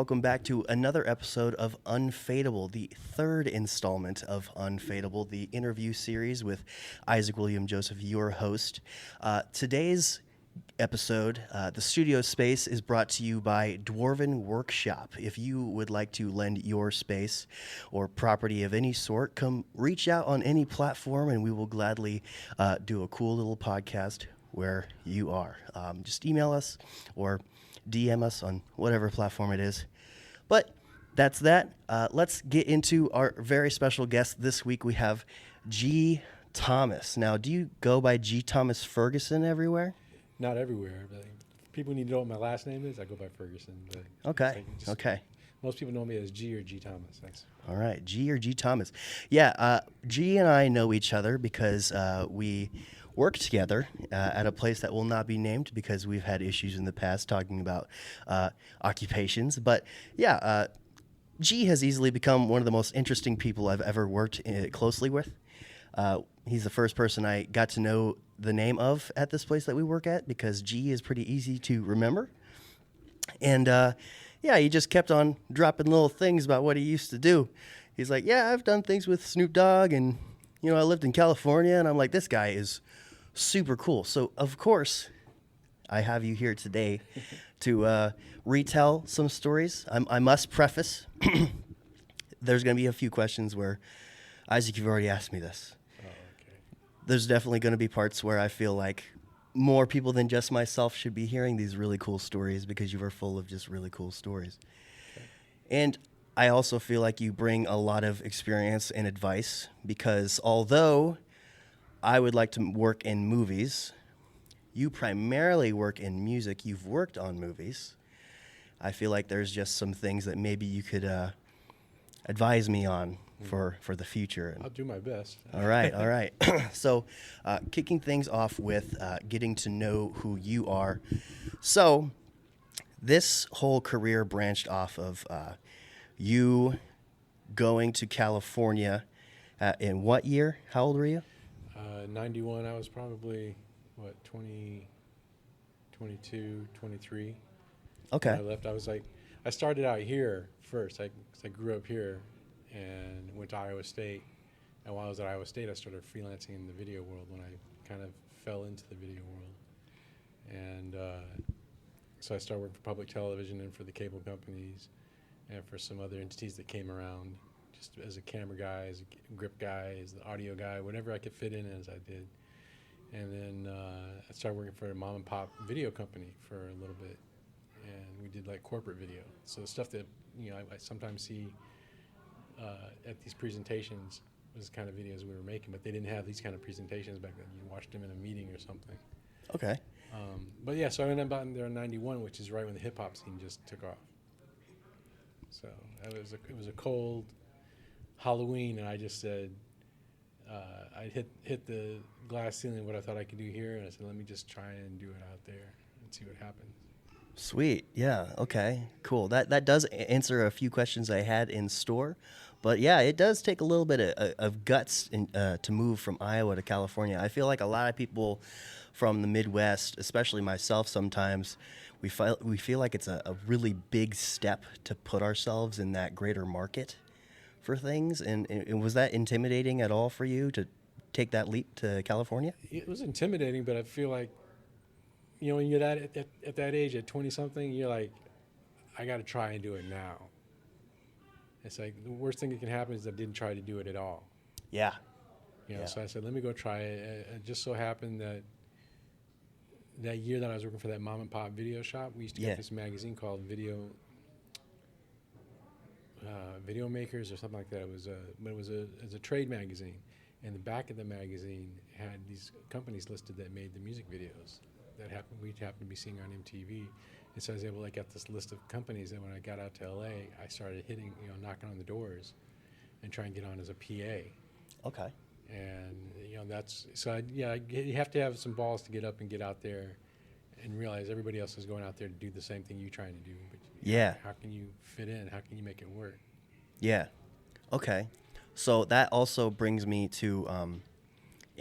welcome back to another episode of Unfadeable, the third installment of Unfadeable, the interview series with Isaac William Joseph, your host. Today's episode, the studio space, is brought to you by Dwarven Workshop. If you would like to lend your space or property of any sort, come reach out on any platform and we will gladly do a cool little podcast where you are. Just email us or DM us on whatever platform it is. But that's that. Let's get into our very special guest. This week we have G Thomas. Now, do you go by G Thomas Ferguson everywhere? Not everywhere. But people need to know what my last name is. I go by Ferguson. But Okay. Most people know me as G or G Thomas. Thanks. All right, G or G Thomas. Yeah, G and I know each other because we work together at a place that will not be named because we've had issues in the past talking about occupations. But yeah, G has easily become one of the most interesting people I've ever worked closely with. He's the first person I got to know the name of at this place that we work at because G is pretty easy to remember. And yeah, he just kept on dropping little things about what he used to do. He's like, yeah, I've done things with Snoop Dogg and, I lived in California. And I'm like, this guy is super cool. So, of course, I have you here today to retell some stories. I must preface, there's going to be a few questions where, Isaac, you've already asked me this. Oh, okay. There's definitely going to be parts where I feel like more people than just myself should be hearing these really cool stories because you are full of just really cool stories. Okay. And I also feel like you bring a lot of experience and advice because although I would like to work in movies, you primarily work in music. You've worked on movies. I feel like there's just some things that maybe you could advise me on for the future. I'll do my best. All right. So kicking things off with getting to know who you are. So this whole career branched off of you going to California in what year? How old were you? 91, I was probably, 20, 22, 23. Okay. When I left, I started out here first. I grew up here and went to Iowa State. And while I was at Iowa State, I started freelancing in the video world when I kind of fell into the video world. And so I started working for public television and for the cable companies and for some other entities that came around. Just as a camera guy, as a grip guy, as the audio guy, whatever I could fit in as I did. And then I started working for a mom and pop video company for a little bit. And we did like corporate video. So the stuff that, I sometimes see at these presentations was the kind of videos we were making, but they didn't have these kind of presentations back then. You watched them in a meeting or something. Okay. But yeah, so I ended up out in there in 91, which is right when the hip hop scene just took off. So it was a cold Halloween, and I just said, I hit the glass ceiling, what I thought I could do here, and I said, let me just try and do it out there and see what happens. Sweet. Yeah. Okay. Cool. That does answer a few questions I had in store, but yeah, it does take a little bit of guts to move from Iowa to California. I feel like a lot of people from the Midwest, especially myself, sometimes we feel like it's a really big step to put ourselves in that greater market for things. And was that intimidating at all for you to take that leap to California? It was intimidating, but I feel like, when you're at that age, at 20-something, you're like, I got to try and do it now. It's like the worst thing that can happen is I didn't try to do it at all. Yeah. So I said, let me go try it. It just so happened that year that I was working for that mom and pop video shop, we used to get this magazine called Video Makers or something like that. It was a trade magazine, and the back of the magazine had these companies listed that made the music videos that we happened to be seeing on MTV. And so I was able to get this list of companies, and when I got out to LA, I started hitting, knocking on the doors and trying to get on as a PA. Okay. And that's so. You have to have some balls to get up and get out there, and realize everybody else is going out there to do the same thing you're trying to do. But how can you fit in? How can you make it work? Yeah. Okay. So that also brings me to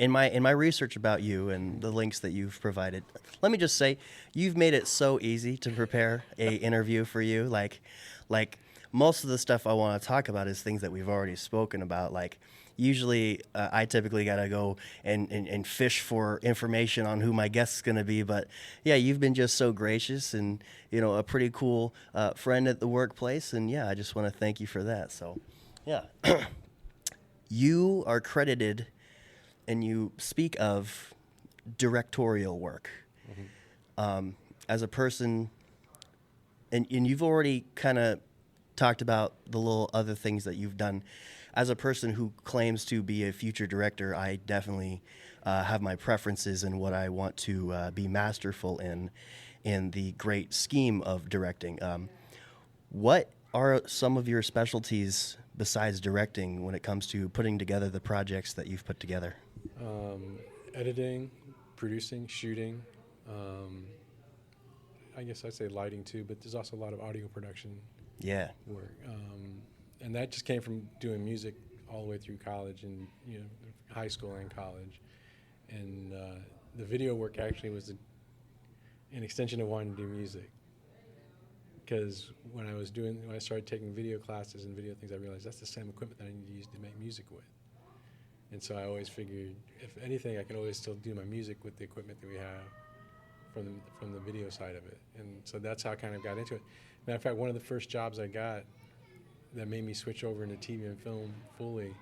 in my research about you and the links that you've provided, let me just say you've made it so easy to prepare a interview for you. Like most of the stuff I want to talk about is things that we've already spoken about. Like usually I typically got to go and fish for information on who my guest's going to be. But yeah, you've been just so gracious and, a pretty cool friend at the workplace. And yeah, I just want to thank you for that. So yeah, you are credited and you speak of directorial work. As a person, and you've already kind of talked about the little other things that you've done. As a person who claims to be a future director, I definitely have my preferences in what I want to be masterful in the great scheme of directing. What are some of your specialties besides directing when it comes to putting together the projects that you've put together? Editing, producing, shooting. I guess I'd say lighting too, but there's also a lot of audio production Yeah. work. And that just came from doing music all the way through college and high school and college. And the video work actually was an extension of wanting to do music. Because when I started taking video classes and video things, I realized that's the same equipment that I need to use to make music with. And so I always figured, if anything, I can always still do my music with the equipment that we have from the video side of it. And so that's how I kind of got into it. Matter of fact, one of the first jobs I got that made me switch over into TV and film fully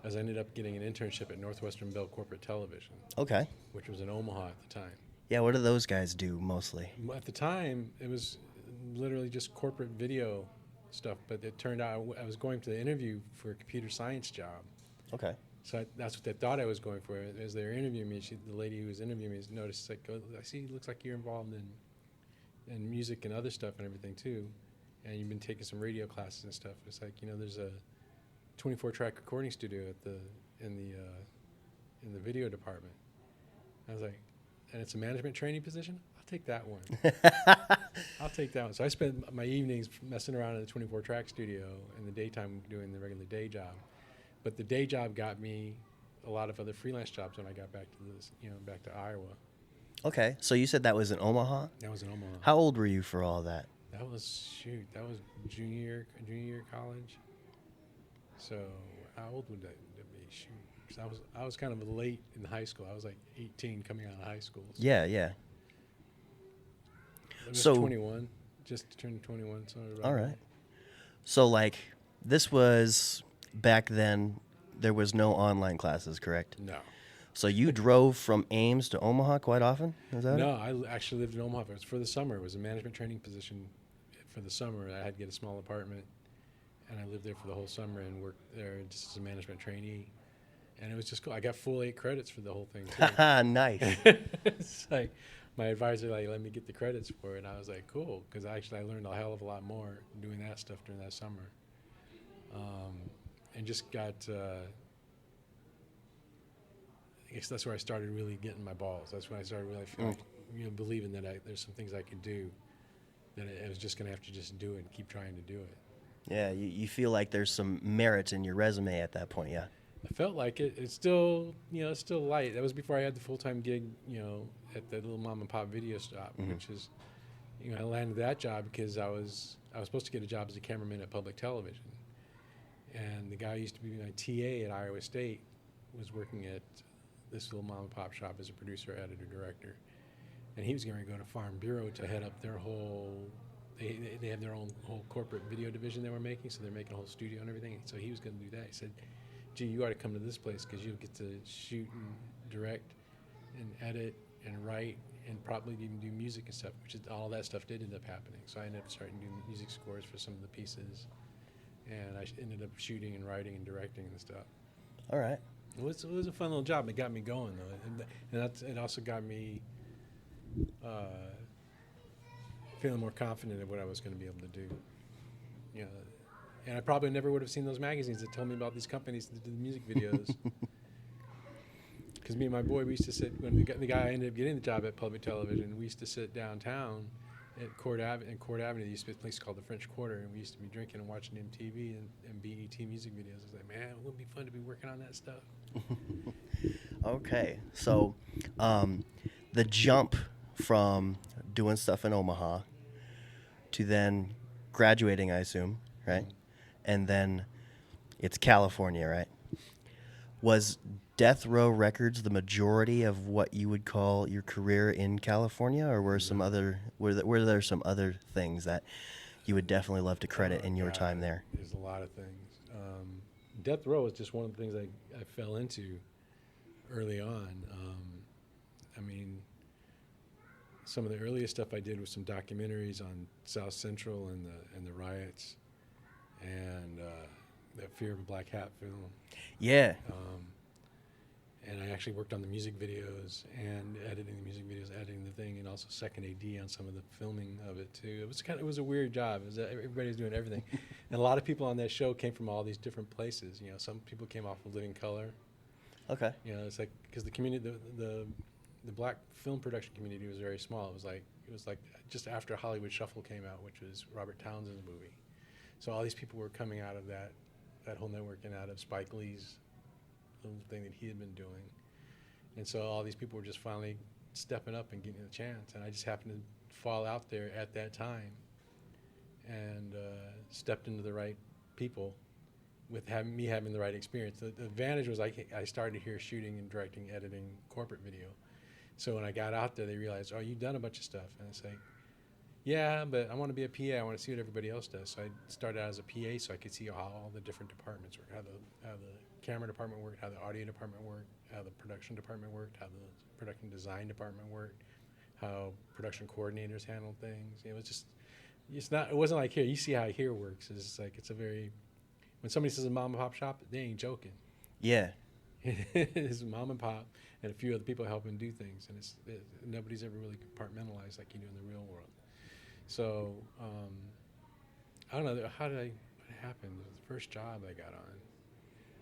is I ended up getting an internship at Northwestern Bell Corporate Television. Okay. Which was in Omaha at the time. Yeah, what do those guys do mostly? At the time, it was literally just corporate video stuff, but it turned out I was going to the interview for a computer science job. Okay. So that's what they thought I was going for. As they were interviewing me, the lady who was interviewing me noticed, like, oh, I see, it looks like you're involved in music and other stuff and everything too, and you've been taking some radio classes and stuff. It's like, there's a 24-track recording studio in the video department. I was like, and it's a management training position? I'll take that one. I'll take that one. So I spent my evenings messing around in the 24-track studio and the daytime doing the regular day job. But the day job got me a lot of other freelance jobs when I got back to back to Iowa. Okay, so you said that was in Omaha? That was in Omaha. How old were you for all that? That was junior year college. So how old would that be? Shoot, 'cause I was kind of late in high school. I was like 18 coming out of high school. So Yeah. I was So 21, just turned 21. So all right. So like this was back then. There was no online classes, correct? No. So you drove from Ames to Omaha quite often? Is that No, it? I actually lived in Omaha. It was for the summer. It was a management training position for the summer. I had to get a small apartment, and I lived there for the whole summer and worked there just as a management trainee. And it was just cool. I got full 8 credits for the whole thing, too. Nice. It's like my advisor let me get the credits for it, and I was like, cool, because I learned a hell of a lot more doing that stuff during that summer. And just got... I guess that's where I started really getting my balls. That's when I started really feeling, believing that there's some things I could do, that I was just going to have to just do it and keep trying to do it. Yeah, you feel like there's some merit in your resume at that point, yeah. I felt like it. It's still, it's still light. That was before I had the full-time gig, at the little mom and pop video shop, which is, I landed that job because I was supposed to get a job as a cameraman at public television. And the guy who used to be my TA at Iowa State was working at this little mom and pop shop as a producer, editor, director, and he was going to go to Farm Bureau to head up their whole. They have their own whole corporate video division they were making, so they're making a whole studio and everything. So he was going to do that. He said, "Gee, you ought to come to this place because you'll get to shoot and direct, and edit and write, and probably even do music and stuff." Which is, all that stuff did end up happening. So I ended up starting doing music scores for some of the pieces, and I ended up shooting and writing and directing and stuff. All right. It was a fun little job. It got me going, though. And it also got me feeling more confident in what I was going to be able to do. And I probably never would have seen those magazines that tell me about these companies that did the music videos. Because me and my boy, we used to sit, when the guy ended up getting the job at public television, we used to sit downtown at Court Avenue. There used to be a place called the French Quarter, and we used to be drinking and watching MTV and BET music videos. I was like, man, it would be fun to be working on that stuff. Okay, so the jump from doing stuff in Omaha to then graduating, I assume, right? Mhm. And then it's California, right? Was Death Row Records the majority of what you would call your career in California, or No. were there some other things that you would definitely love to credit Oh in your time God, there? there's a lot of things. Death Row is just one of the things I fell into early on. I mean, some of the earliest stuff I did was some documentaries on South Central and the riots and that Fear of a Black Hat film. Yeah. Um, and I actually worked on the music videos and editing the music videos, editing the thing, and also second AD on some of the filming of it too. It was a weird job. It was, everybody was doing everything, and a lot of people on that show came from all these different places. You know, some people came off of Living Color. Okay. You know, it's like because the community, the black film production community was very small. It was like just after Hollywood Shuffle came out, which was Robert Townsend's movie. So all these people were coming out of that whole network and out of Spike Lee's little thing that he had been doing. And so all these people were just finally stepping up and getting a chance. And I just happened to fall out there at that time and stepped into the right people with me having the right experience. The advantage was I started here shooting and directing, editing corporate video. So when I got out there, they realized, oh, you've done a bunch of stuff. And I say, yeah, but I want to be a PA. I want to see what everybody else does. So I started out as a PA so I could see how all the different departments work, how the camera department worked, how the audio department worked, how the production department worked, how the production design department worked, how production coordinators handled things. It was just, it wasn't like here. You see how here works. It's like, when somebody says a mom and pop shop, they ain't joking. Yeah. It's mom and pop and a few other people helping do things. And nobody's ever really compartmentalized like you do in the real world. So I don't know what happened. It was the first job I got on.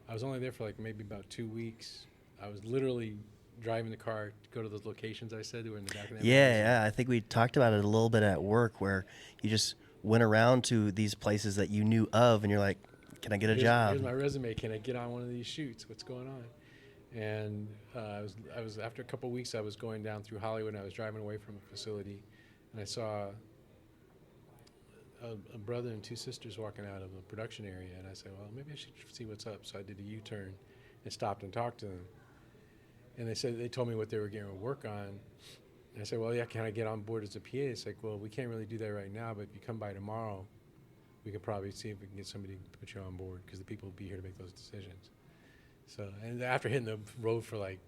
I was only there for like maybe about 2 weeks. I was literally driving the car to go to those locations I said that were in the back of that Yeah, magazine. yeah. I think we talked about it a little bit at work where you just went around to these places that you knew of and you're like, can I get a job? Here's my resume. Can I get on one of these shoots? What's going on? And I was after a couple of weeks, I was going down through Hollywood and I was driving away from a facility and I saw a brother and two sisters walking out of a production area, and I said, well, maybe I should see what's up. So I did a U-turn and stopped and talked to them. And they told me what they were going to work on. And I said, well, yeah, can I get on board as a PA? It's like, well, we can't really do that right now, but if you come by tomorrow, we can probably see if we can get somebody to put you on board because the people will be here to make those decisions. So, and after hitting the road for like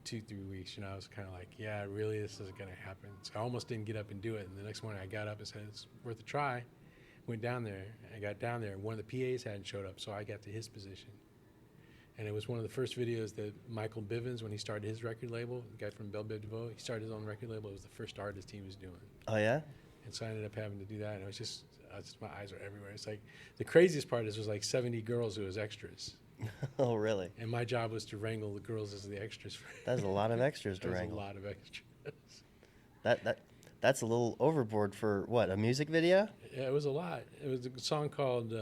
2-3 weeks, I was kind of like, yeah, really, this isn't going to happen. So I almost didn't get up and do it. And the next morning I got up and said, it's worth a try. Went down there. I got down there. One of the PAs hadn't showed up, so I got to his position. And it was one of the first videos that Michael Bivins, when he started his record label, the guy from Belle Biv DeVoe, he started his own record label. It was the first artist he was doing. Oh, yeah? And so I ended up having to do that. And it was just my eyes were everywhere. It's like the craziest part is it was like 70 girls who was extras. Oh, really? And my job was to wrangle the girls as the extras. That's a lot of extras to wrangle. A lot of extras. That's a little overboard for what, a music video? Yeah, it was a lot. It was a song called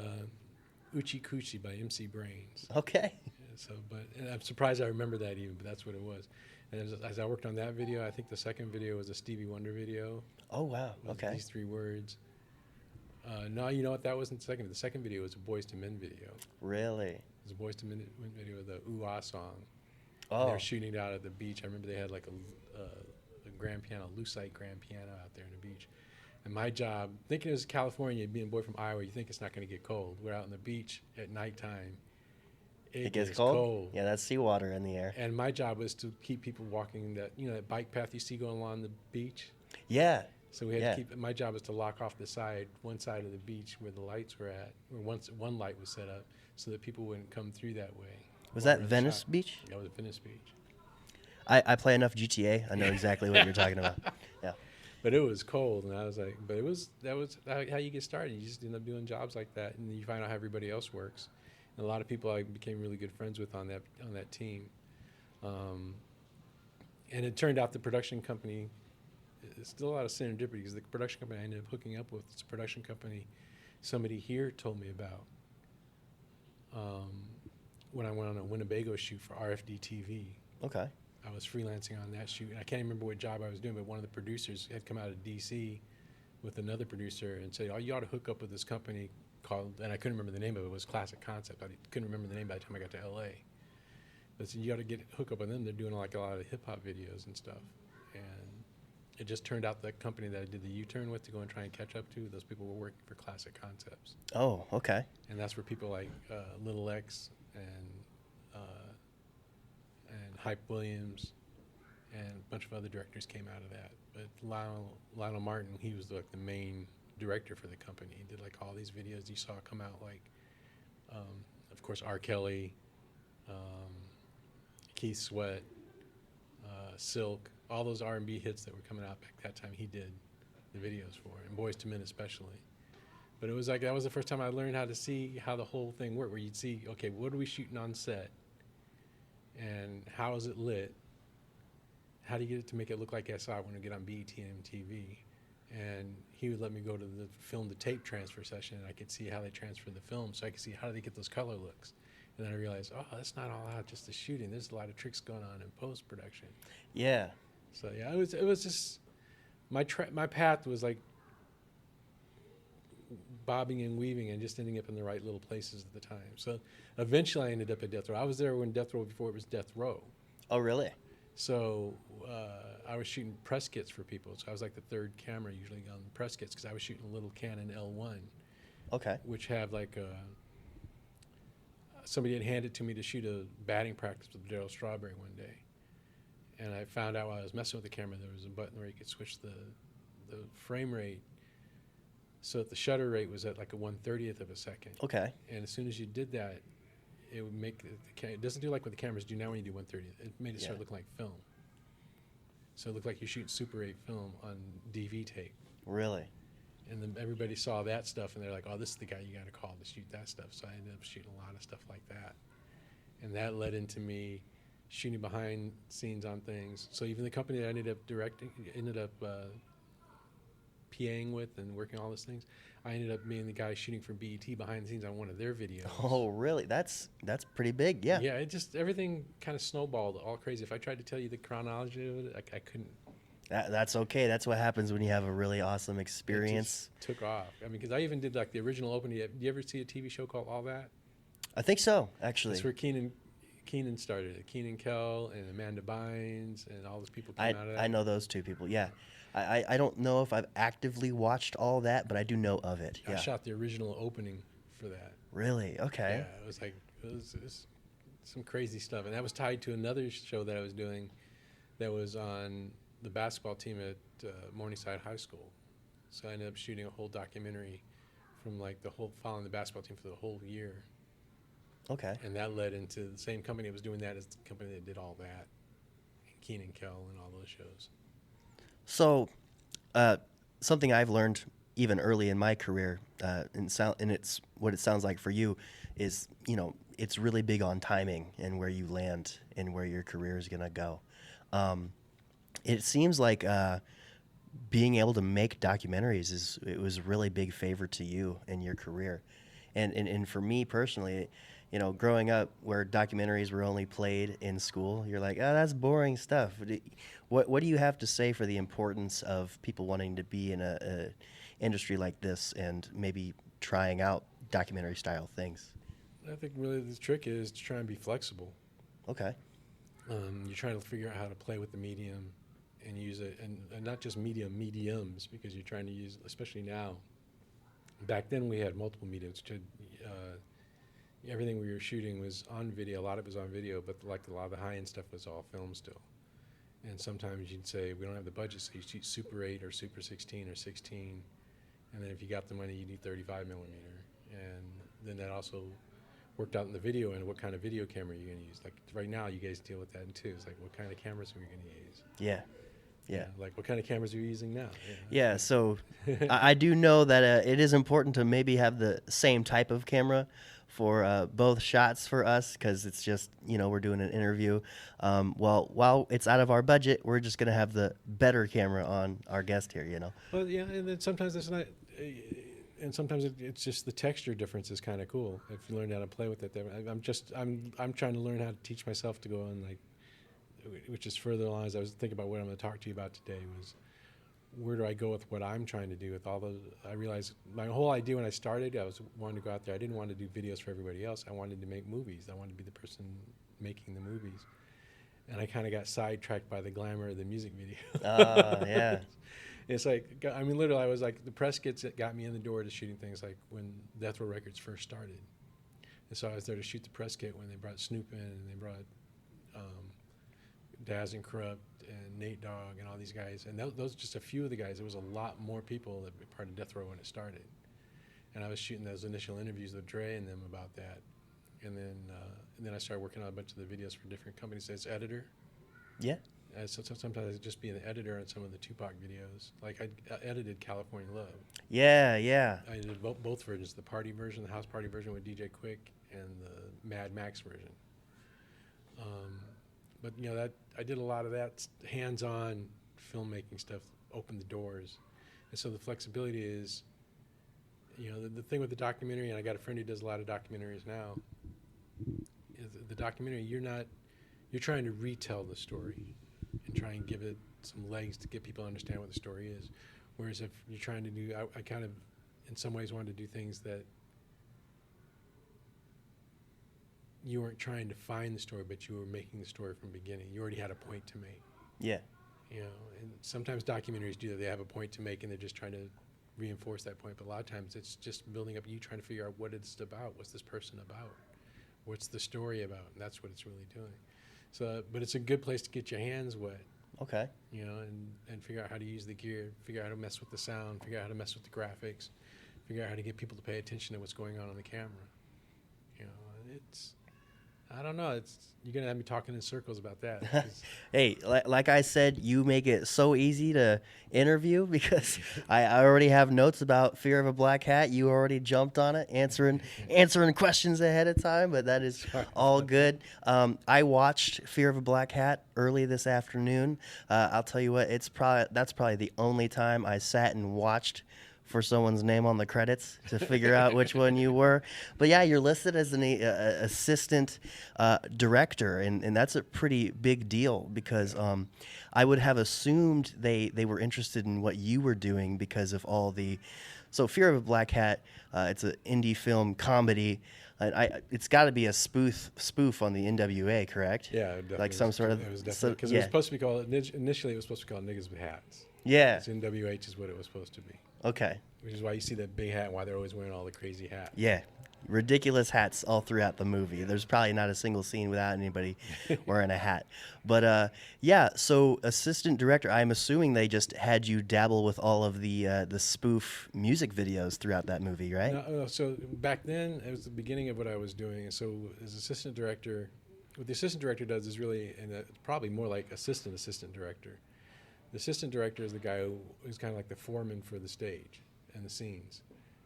Uchi Coochie by MC Brains. Okay. So, and I'm surprised I remember that even, but that's what it was. And as I worked on that video, I think the second video was a Stevie Wonder video. Oh, wow. Okay. These 3 words. No, you know what? That wasn't the second. The second video was a Boys to Men video. Really? It was a Boys to Men video with the Ooh Ah song. Oh. They were shooting it out at the beach. I remember they had like a grand piano, lucite grand piano out there on the beach. And my job, thinking it was California, being a boy from Iowa, you think it's not going to get cold. We're out on the beach at nighttime. It gets cold. Yeah, that's seawater in the air. And my job was to keep people walking that bike path you see going along the beach. Yeah. So we had to keep. My job was to lock off one side of the beach where the lights were at, where one light was set up, so that people wouldn't come through that way. Was that Venice Beach? That was Venice Beach. I play enough GTA. I know exactly what you're talking about. Yeah. But it was cold, and I was like, that was how you get started. You just end up doing jobs like that, and you find out how everybody else works. And a lot of people I became really good friends with on that team. And it turned out the production company, it's still a lot of serendipity because the production company I ended up hooking up with, it's a production company somebody here told me about when I went on a Winnebago shoot for RFD TV. Okay. I was freelancing on that shoot. And I can't remember what job I was doing, but one of the producers had come out of D.C. with another producer and said, "Oh, you ought to hook up with this company called," and I couldn't remember the name of it. It was Classic Concept. I couldn't remember the name by the time I got to L.A. But said, "You ought to hook up with them. They're doing like a lot of hip hop videos and stuff." And it just turned out that company that I did the U-turn with to go and try and catch up to, those people were working for Classic Concepts. Oh, okay. And that's where people like Little X and Hype Williams and a bunch of other directors came out of that. But Lionel Martin, he was like the main director for the company. He did like all these videos you saw come out, like, of course, R. Kelly, Keith Sweat, Silk, all those R&B hits that were coming out back that time. He did the videos for, and Boyz II Men especially. But it was like that was the first time I learned how to see how the whole thing worked, where you'd see, okay, what are we shooting on set, and how is it lit? How do you get it to make it look like SI when we get on BET and MTV? And he would let me go to the film to tape transfer session, and I could see how they transfer the film, so I could see how do they get those color looks. And then I realized, oh, that's not all out just the shooting. There's a lot of tricks going on in post production. Yeah. So yeah, it was just my path was like bobbing and weaving and just ending up in the right little places at the time. So eventually I ended up at Death Row. I was there when Death Row, before it was Death Row. Oh, really? So I was shooting press kits for people. So I was like the third camera usually on the press kits, because I was shooting a little Canon L1. Okay. Which have like somebody had handed to me to shoot a batting practice with Darryl Strawberry one day. And I found out while I was messing with the camera, there was a button where you could switch the frame rate so that the shutter rate was at like a 1/30th of a second. Okay. And as soon as you did that, it would make it doesn't do like what the cameras do now when you do 1/30th. It made it start looking like film. So it looked like you're shooting Super 8 film on DV tape. Really? And then everybody saw that stuff, and they're like, "Oh, this is the guy you got to call to shoot that stuff." So I ended up shooting a lot of stuff like that, and that led into me shooting behind scenes on things. So even the company that I ended up PAing with and working all those things, I ended up being the guy shooting for BET behind the scenes on one of their videos. Oh, really? That's pretty big. Yeah. Yeah, it just everything kind of snowballed all crazy. If I tried to tell you the chronology of it, I couldn't. That's okay. That's what happens when you have a really awesome experience. It just took off. I mean, because I even did like the original opening. Do you ever see a TV show called All That? I think so, actually. That's where Keenan started it. Keenan Kell and Amanda Bynes and all those people came out of that. I know those two people. Yeah. I don't know if I've actively watched all that, but I do know of it. I Yeah. shot the original opening for that. Really? Okay. Yeah, it was some crazy stuff, and that was tied to another show that I was doing that was on the basketball team at Morningside High School. So I ended up shooting a whole documentary from like following the basketball team for the whole year. Okay. And that led into the same company that was doing that as the company that did All That, and Keenan Kell and all those shows. So, something I've learned even early in my career, and it's what it sounds like for you, is it's really big on timing and where you land and where your career is gonna go. It seems like being able to make documentaries was a really big favor to you in your career, and for me personally, growing up where documentaries were only played in school, you're like, oh, that's boring stuff. What do you have to say for the importance of people wanting to be in a industry like this and maybe trying out documentary style things? I think really the trick is to try and be flexible. Okay. You're trying to figure out how to play with the medium and use it, and not just mediums, because you're trying to use, especially now. Back then we had multiple mediums. Everything we were shooting was on video. A lot of it was on video, but like a lot of the high-end stuff was all film still. And sometimes you'd say, we don't have the budget, so you shoot Super 8 or Super 16 or 16. And then if you got the money, you need 35 millimeter. And then that also worked out in the video and what kind of video camera you're going to use. Like right now, you guys deal with that too. It's like, what kind of cameras are we going to use? Yeah. Yeah. Like what kind of cameras are you using now? Yeah, so I do know that it is important to maybe have the same type of camera for both shots for us, because it's just, we're doing an interview. Well, while it's out of our budget, we're just going to have the better camera on our guest here, Well, yeah, and then sometimes it's not, and sometimes it's just the texture difference is kind of cool if you learn how to play with it. I'm trying to learn how to teach myself to go and like which is further along as I was thinking about what I'm going to talk to you about today, was where do I go with what I'm trying to do with all those. I realized my whole idea when I started, I was wanting to go out there. I didn't want to do videos for everybody else. I wanted to make movies. I wanted to be the person making the movies. And I kind of got sidetracked by the glamour of the music video. Yeah. It's like, I mean, literally, I was like, the press kits that got me in the door to shooting things like when Death Row Records first started. And so I was there to shoot the press kit when they brought Snoop in and they brought Daz and Corrupt and Nate Dogg and all these guys. And those are just a few of the guys. There was a lot more people that were part of Death Row when it started. And I was shooting those initial interviews with Dre and them about that. And then I started working on a bunch of the videos for different companies as editor. Yeah. So sometimes I'd just be an editor on some of the Tupac videos. Like I edited California Love. Yeah. I did both versions, the party version, the house party version with DJ Quick, and the Mad Max version. But that I did a lot of that hands-on filmmaking stuff, opened the doors, and so the flexibility is, the thing with the documentary, and I got a friend who does a lot of documentaries now. Is the documentary you're trying to retell the story and try and give it some legs to get people to understand what the story is. Whereas if you're trying to do, I kind of, in some ways, wanted to do things that you weren't trying to find the story, but you were making the story from the beginning. You already had a point to make. Yeah. And sometimes documentaries do that. They have a point to make, and they're just trying to reinforce that point. But a lot of times it's just building up, you trying to figure out what it's about. What's this person about? What's the story about? And that's what it's really doing. So, but it's a good place to get your hands wet. Okay. And figure out how to use the gear, figure out how to mess with the sound, figure out how to mess with the graphics, figure out how to get people to pay attention to what's going on the camera. I don't know. You're gonna have me talking in circles about that. Hey, like I said, you make it so easy to interview because I already have notes about Fear of a Black Hat. You already jumped on it, answering questions ahead of time, but that is all good. I watched Fear of a Black Hat early this afternoon. I'll tell you what, that's probably the only time I sat and watched for someone's name on the credits to figure out which one you were. But yeah, you're listed as an assistant director, and that's a pretty big deal because I would have assumed they were interested in what you were doing because of all the... So Fear of a Black Hat, it's an indie film comedy. It's got to be a spoof on the NWA, correct? Yeah, definitely. Like some sort of... It was definitely, because it was supposed to be called... Initially, it was supposed to be called Niggas with Hats. Yeah. It's NWH is what it was supposed to be. Okay. Which is why you see that big hat and why they're always wearing all the crazy hats. Yeah. Ridiculous hats all throughout the movie. There's probably not a single scene without anybody wearing a hat. But yeah, so assistant director, I'm assuming they just had you dabble with all of the spoof music videos throughout that movie, right? No, so back then, it was the beginning of what I was doing. And so as assistant director, what the assistant director does is really, and it's probably more like assistant director. The assistant director is the guy who's kind of like the foreman for the stage and the scenes,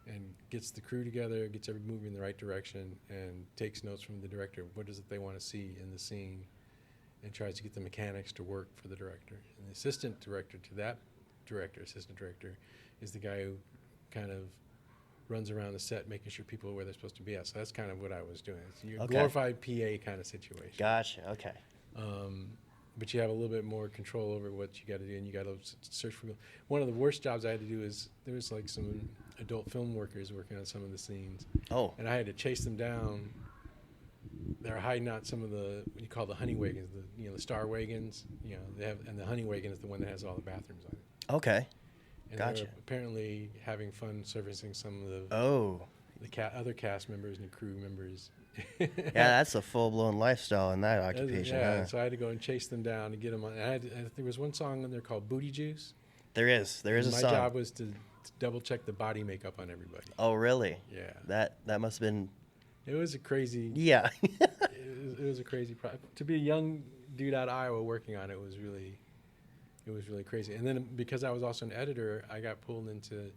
and gets the crew together, gets every movie in the right direction, and takes notes from the director. What is it they want to see in the scene, and tries to get the mechanics to work for the director. And the assistant director to that assistant director, is the guy who kind of runs around the set making sure people are where they're supposed to be at. So that's kind of what I was doing. It's your glorified PA kind of situation. Gotcha, okay. But you have a little bit more control over what you got to do, and you got to search for. One of the worst jobs I had to do is there was like some adult film workers working on some of the scenes. Oh. And I had to chase them down. They're hiding out some of the what you call the honey wagons, the star wagons. They have, and the honey wagon is the one that has all the bathrooms on it. Okay. And Gotcha. they're apparently having fun servicing some of the other cast members and crew members. Yeah, that's a full-blown lifestyle in that occupation. Yeah, huh? so I had to go and chase them down and get them on. There was one song in there called Booty Juice. There is a My song. job was to double check the body makeup on everybody. Oh, really? Yeah. That must have been... It was a crazy... Yeah. it was a crazy project. To be a young dude out of Iowa working on it was really crazy. And then because I was also an editor, I got pulled into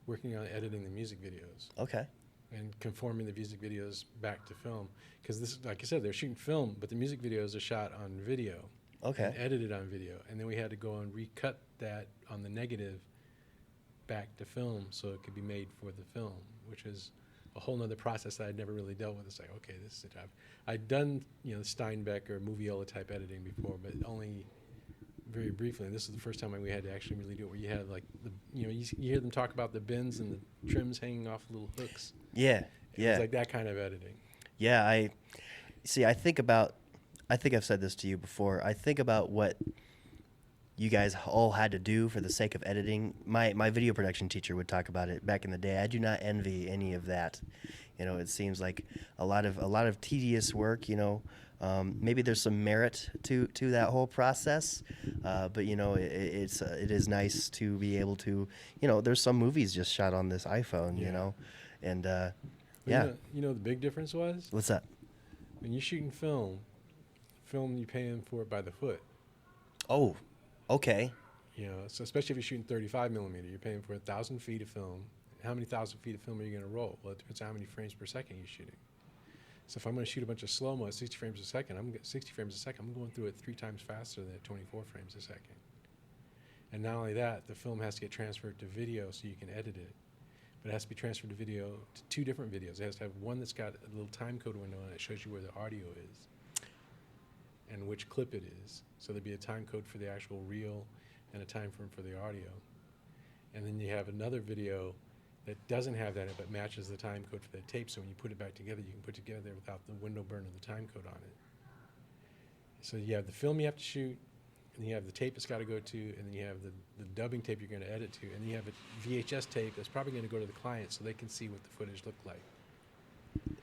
working on editing the music videos. Okay. And conforming the music videos back to film. Because this, like I said, they're shooting film, but the music videos are shot on video. Okay. And edited on video. And then we had to go and recut that on the negative back to film so it could be made for the film, which is a whole nother process that I'd never really dealt with. It's like, okay, this is a job. I'd done, Steinbeck or Moviola type editing before, but only very briefly. And this is the first time we had to actually really do it, where you had like you hear them talk about the bins and the trims hanging off little hooks. Yeah, It was like that kind of editing. Yeah, I think I've said this to you before. I think about what you guys all had to do for the sake of editing. My video production teacher would talk about it back in the day. I do not envy any of that. It seems like a lot of tedious work. Maybe there's some merit to that whole process, but it is nice to be able to. There's some movies just shot on this iPhone. And yeah. The big difference was? What's that? When you're shooting film you're paying for it by the foot. Oh, okay. So especially if you're shooting 35 millimeter, you're paying for 1,000 feet of film. How many 1,000 feet of film are you going to roll? Well, it depends on how many frames per second you're shooting. So if I'm going to shoot a bunch of slow-mo at 60 frames a second, I'm going through it 3 times faster than at 24 frames a second. And not only that, the film has to get transferred to video so you can edit it. But it has to be transferred to video, to 2 different videos. It has to have one that's got a little time code window and it shows you where the audio is and which clip it is. So there'd be a time code for the actual reel and a time frame for the audio. And then you have another video that doesn't have that but matches the time code for the tape. So when you put it back together, you can put it together without the window burn of the time code on it. So you have the film you have to shoot, and you have the tape it's got to go to, and then you have the dubbing tape you're going to edit to, and then you have a VHS tape that's probably going to go to the client so they can see what the footage looked like.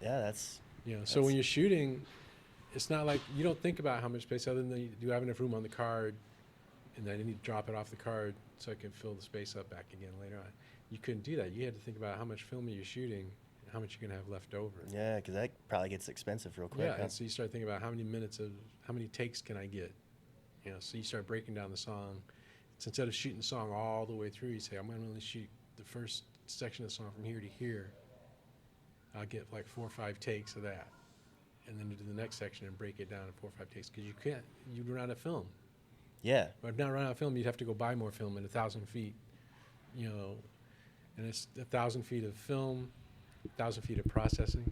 Yeah, that's... So when you're shooting, it's not like you don't think about how much space, other than you do have enough room on the card, and then I need to drop it off the card so I can fill the space up back again later on. You couldn't do that. You had to think about how much film you're shooting and how much you're going to have left over. Yeah, because that probably gets expensive real quick. Yeah, and so you start thinking about how many takes can I get? So you start breaking down the song. So instead of shooting the song all the way through, you say, I'm going to only shoot the first section of the song from here to here. I'll get like 4 or 5 takes of that. And then do the next section and break it down in 4 or 5 takes, because you'd run out of film. Yeah. But if not run out of film, you'd have to go buy more film at 1,000 feet, and it's 1,000 feet of film, 1,000 feet of processing,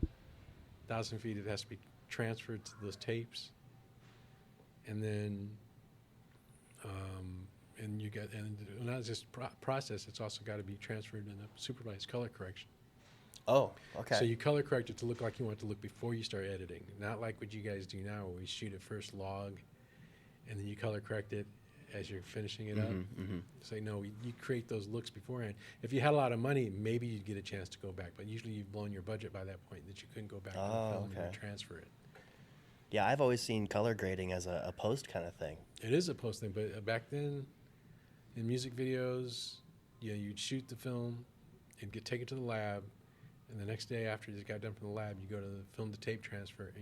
1,000 feet it has to be transferred to those tapes, and then and not just process, it's also got to be transferred in a supervised color correction. Oh, okay. So you color correct it to look like you want it to look before you start editing, not like what you guys do now, where we shoot it first log, and then you color correct it as you're finishing it up. Mm-hmm. Say, no, you create those looks beforehand. If you had a lot of money, maybe you'd get a chance to go back, but usually you've blown your budget by that point that you couldn't go back to the film and transfer it. Yeah, I've always seen color grading as a post kind of thing. It is a post thing, but back then, in music videos, you'd shoot the film, it'd take it to the lab, and the next day after you got done from the lab, you go to the film to tape transfer.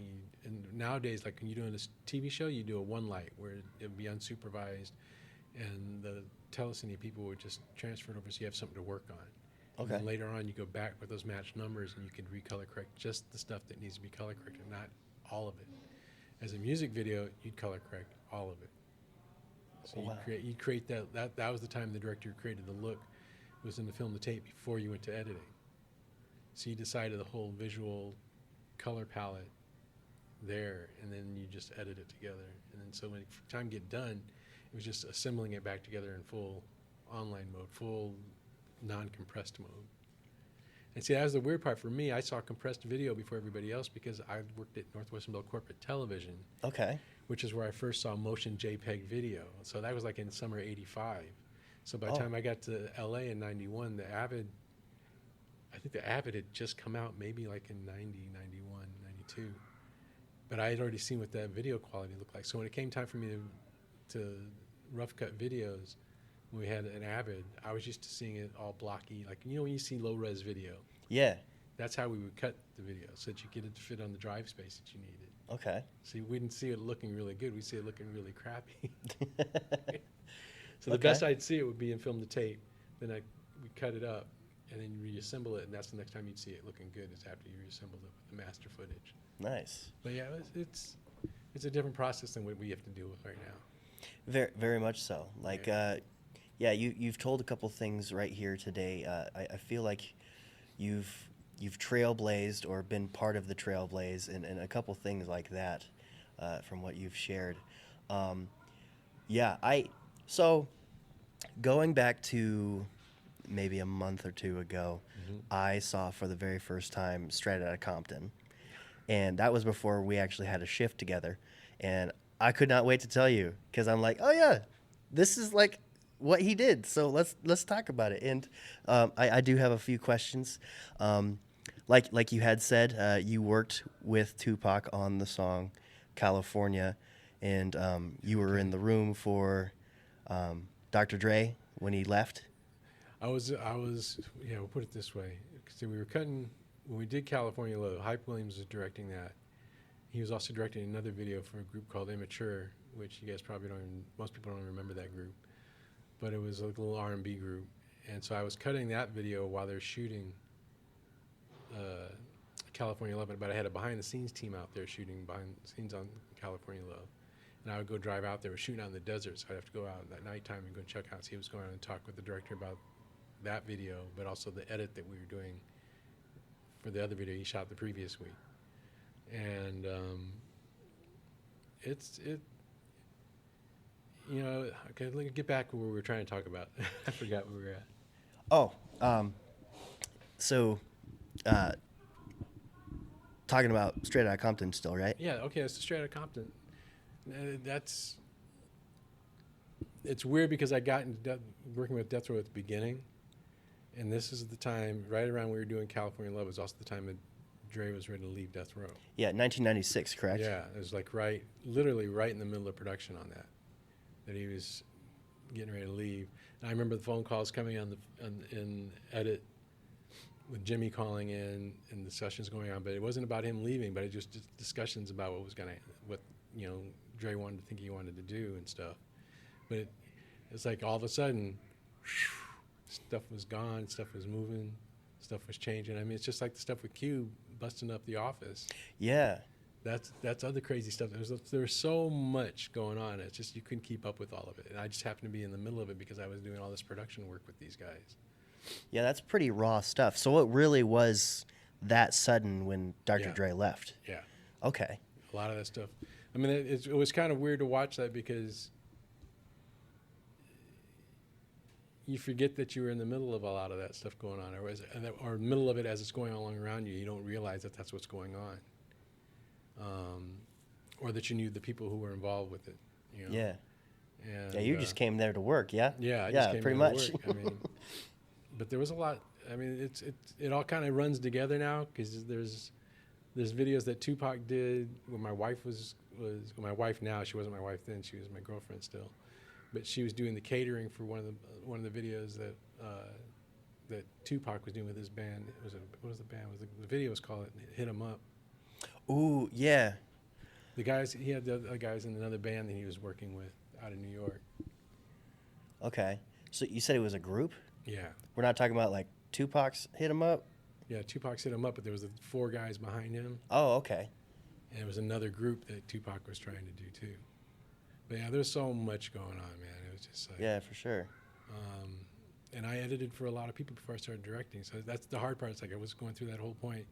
And nowadays, like when you're doing this TV show, you do a one light where it'd be unsupervised, and the telecine people would just transfer it over so you have something to work on. Okay. And then later on, you go back with those matched numbers, and you can recolor correct just the stuff that needs to be color corrected, not all of it. As a music video, you'd color correct all of it. So you'd create that was the time the director created the look. It was in the film to tape before you went to editing. So you decided the whole visual color palette there, and then you just edit it together. And then so when time get done, it was just assembling it back together in full online mode, full non-compressed mode. And see, that was the weird part for me. I saw compressed video before everybody else because I worked at Northwestern Bell Corporate Television. Okay. Which is where I first saw motion JPEG video. So that was like in summer '85. So by the time I got to LA in '91, I think the Avid had just come out maybe like in 90, 91, 92. But I had already seen what that video quality looked like. So when it came time for me to rough cut videos, when we had an Avid, I was used to seeing it all blocky. Like, when you see low res video. Yeah. That's how we would cut the video, so that you get it to fit on the drive space that you needed. Okay. So we didn't see it looking really good. We see it looking really crappy. So the best I'd see it would be in film to tape. Then we cut it up, and then you reassemble it, and that's the next time you'd see it looking good, is after you reassembled it with the master footage. Nice. But yeah, it's a different process than what we have to deal with right now. Very, very much so. Like, you've told a couple things right here today. I feel like you've you've trailblazed or been part of the trailblaze and a couple things like that from what you've shared. Um, yeah, so going back to maybe a month or two ago, Mm-hmm. I saw for the very first time Straight Outta Compton, and that was before we actually had a shift together. And I could not wait to tell you because I'm like, oh yeah, this is like what he did. So let's talk about it. And I do have a few questions. Like you had said, you worked with Tupac on the song California, and you were in the room for Dr. Dre when he left. Yeah, we'll put it this way. So we were cutting, when we did California Love, Hype Williams was directing that. He was also directing another video for a group called Immature, which you guys probably don't even, most people don't remember that group. But it was like a little R&B group. And so I was cutting that video while they're shooting California Love, but I had a behind the scenes team out there shooting behind the scenes on California Love. And I would go drive out there. We're shooting out in the desert, so I'd have to go out at nighttime and go check out, see what's going on, and talk with the director about that video, but also the edit that we were doing for the other video he shot the previous week. And okay, let me get back to what we were trying to talk about. I forgot where we were at. Oh, so talking about Straight Outta Compton still, right? Yeah, okay, it's Straight Outta Compton. It's weird because I got into working with Death Row at the beginning, and this is the time, right around when we were doing California Love, was also the time that Dre was ready to leave Death Row. Yeah, 1996, correct? Yeah, it was like literally right in the middle of production on that he was getting ready to leave. And I remember the phone calls coming in edit with Jimmy calling in and discussions going on, but it wasn't about him leaving, but it just discussions about what Dre wanted to think he wanted to do and stuff. But it's like all of a sudden, stuff was gone, stuff was moving, stuff was changing. I mean, it's just like the stuff with Q busting up the office. Yeah. That's other crazy stuff. There was so much going on. It's just you couldn't keep up with all of it. And I just happened to be in the middle of it because I was doing all this production work with these guys. Yeah, that's pretty raw stuff. So it really was that sudden when Dr. Yeah. Dre left? Yeah. Okay. A lot of that stuff. I mean, it was kind of weird to watch that because you forget that you were in the middle of a lot of that stuff going on, or middle of it as it's going along around you. You don't realize that that's what's going on, or that you knew the people who were involved with it. You know? Yeah. And, yeah, you just came there to work, yeah? Yeah, I just yeah, came pretty there to much. work. I mean, but there was a lot. I mean, it all kind of runs together now because there's videos that Tupac did when my wife was my wife now. She wasn't my wife then. She was my girlfriend still. But she was doing the catering for one of the videos that Tupac was doing with his band. What was the band? The video was called "Hit 'Em Up." Ooh, yeah. He had the other guys in another band that he was working with out of New York. Okay. So you said it was a group? Yeah. We're not talking about like Tupac's Hit 'Em Up? Yeah, Tupac's "Hit 'Em Up," but there was the 4 guys behind him. Oh, okay. And it was another group that Tupac was trying to do too. But yeah, there's so much going on, man. It was just like Yeah, for sure. And I edited for a lot of people before I started directing. So that's the hard part. It's like I was going through that whole point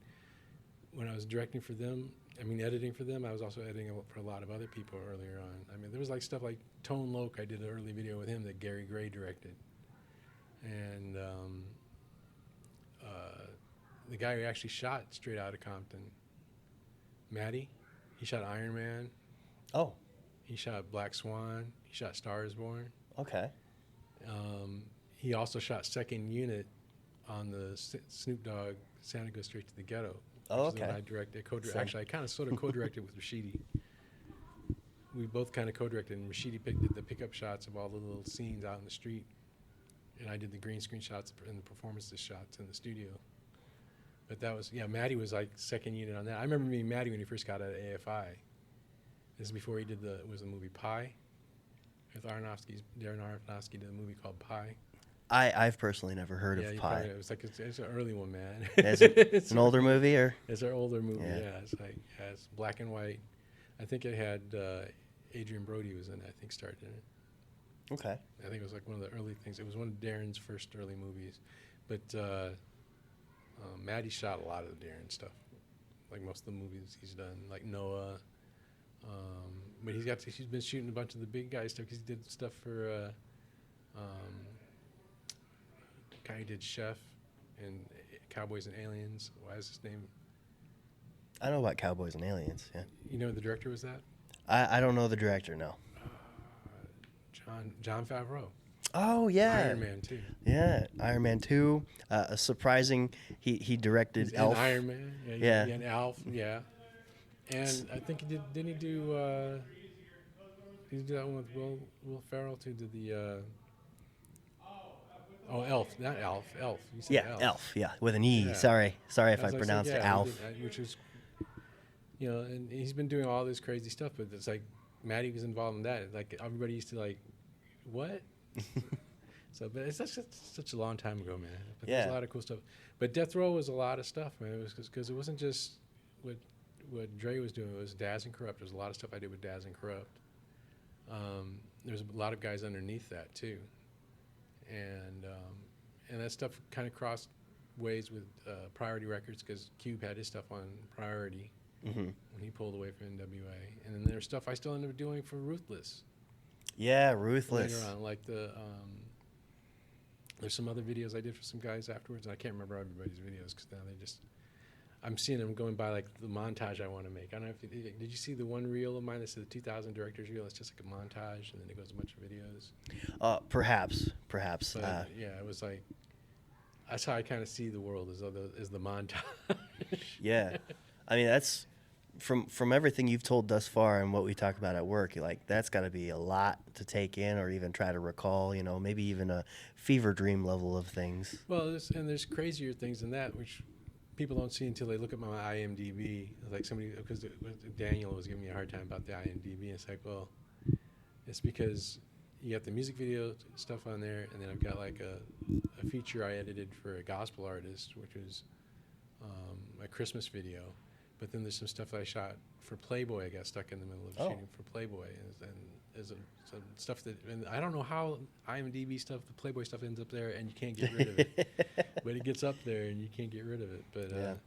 when I was directing for them. I mean, editing for them. I was also editing for a lot of other people earlier on. I mean, there was like stuff like Tone Loc. I did an early video with him that Gary Gray directed. And the guy who actually shot Straight Outta Compton, Matty, he shot Iron Man. Oh, He shot Black Swan. He shot Star Is Born. okay. He also shot Second Unit on the Snoop Dogg Santa Goes Straight to the Ghetto. Oh, which is the one okay. I directed. Actually, I kind of sort of co-directed with Rashidi. We both kind of co-directed, and Rashidi did the pickup shots of all the little scenes out in the street, and I did the green screen shots and the performances shots in the studio. But that was, Matty was like Second Unit on that. I remember meeting Matty when he first got out of AFI. This is before he did the movie Pie. With Darren Aronofsky did a movie called Pie. I've personally never heard Yeah, of you Pie. probably, it's an early one, man. Is it It's an older movie or? It's an older movie. Yeah. Yeah, it's black and white. I think it had Adrian Brody was in it. I think starred in it. Okay. I think it was like one of the early things. It was one of Darren's first early movies, but Maddie shot a lot of the deer and stuff, like most of the movies he's done, like Noah. But he's been shooting a bunch of the big guy stuff because he did stuff for the guy who did Chef and Cowboys and Aliens. Why is his name? I know about Cowboys and Aliens. Yeah. You know who the director was that? I don't know the director. No. John Favreau. Oh yeah. Iron Man 2. Yeah, Iron Man 2. A surprising. He directed He's Elf. in Iron Man. Yeah. And Elf. Yeah. And I think he did. Didn't he do? Did he do that one with Will Ferrell too? Did the? Oh, Elf, not Elf. Elf. You said Yeah, Elf. Yeah, with an E. Yeah. Sorry if I As pronounced said, it yeah, Alf. he did, which was, and he's been doing all this crazy stuff, but it's like Maddie was involved in that. Like everybody used to like, what? So, but it's such a long time ago, man. But Yeah. there's a lot of cool stuff. But Death Row was a lot of stuff, man. It was because it wasn't just what Dre was doing. It was Daz and Corrupt. There's a lot of stuff I did with Daz and Corrupt. There's a lot of guys underneath that too, and that stuff kind of crossed ways with Priority Records because Cube had his stuff on Priority when he pulled away from NWA, and then there's stuff I still ended up doing for Ruthless. Yeah, Ruthless. Later on, like there's some other videos I did for some guys afterwards, and I can't remember everybody's videos because now I'm seeing them going by like the montage I want to make. I don't know if did you see the one reel of mine that's the 2000 director's reel? It's just like a montage, and then it goes a bunch of videos. Perhaps. But yeah, it was like that's how I kind of see the world as the montage. Yeah, I mean that's from everything you've told thus far and what we talk about at work. Like that's got to be a lot to take in, or even try to recall. Maybe even a fever dream level of things. Well, there's crazier things than that, which people don't see until they look at my IMDb. Like somebody, because Daniel was giving me a hard time about the IMDb, and it's like, well, it's because you got the music video stuff on there, and then I've got like a feature I edited for a gospel artist, which was a Christmas video. But then there's some stuff I shot for Playboy. I got stuck in the middle of shooting for Playboy, and there's some stuff that, and I don't know how IMDb stuff, the Playboy stuff ends up there, and you can't get rid of it. But it gets up there, and you can't get rid of it. But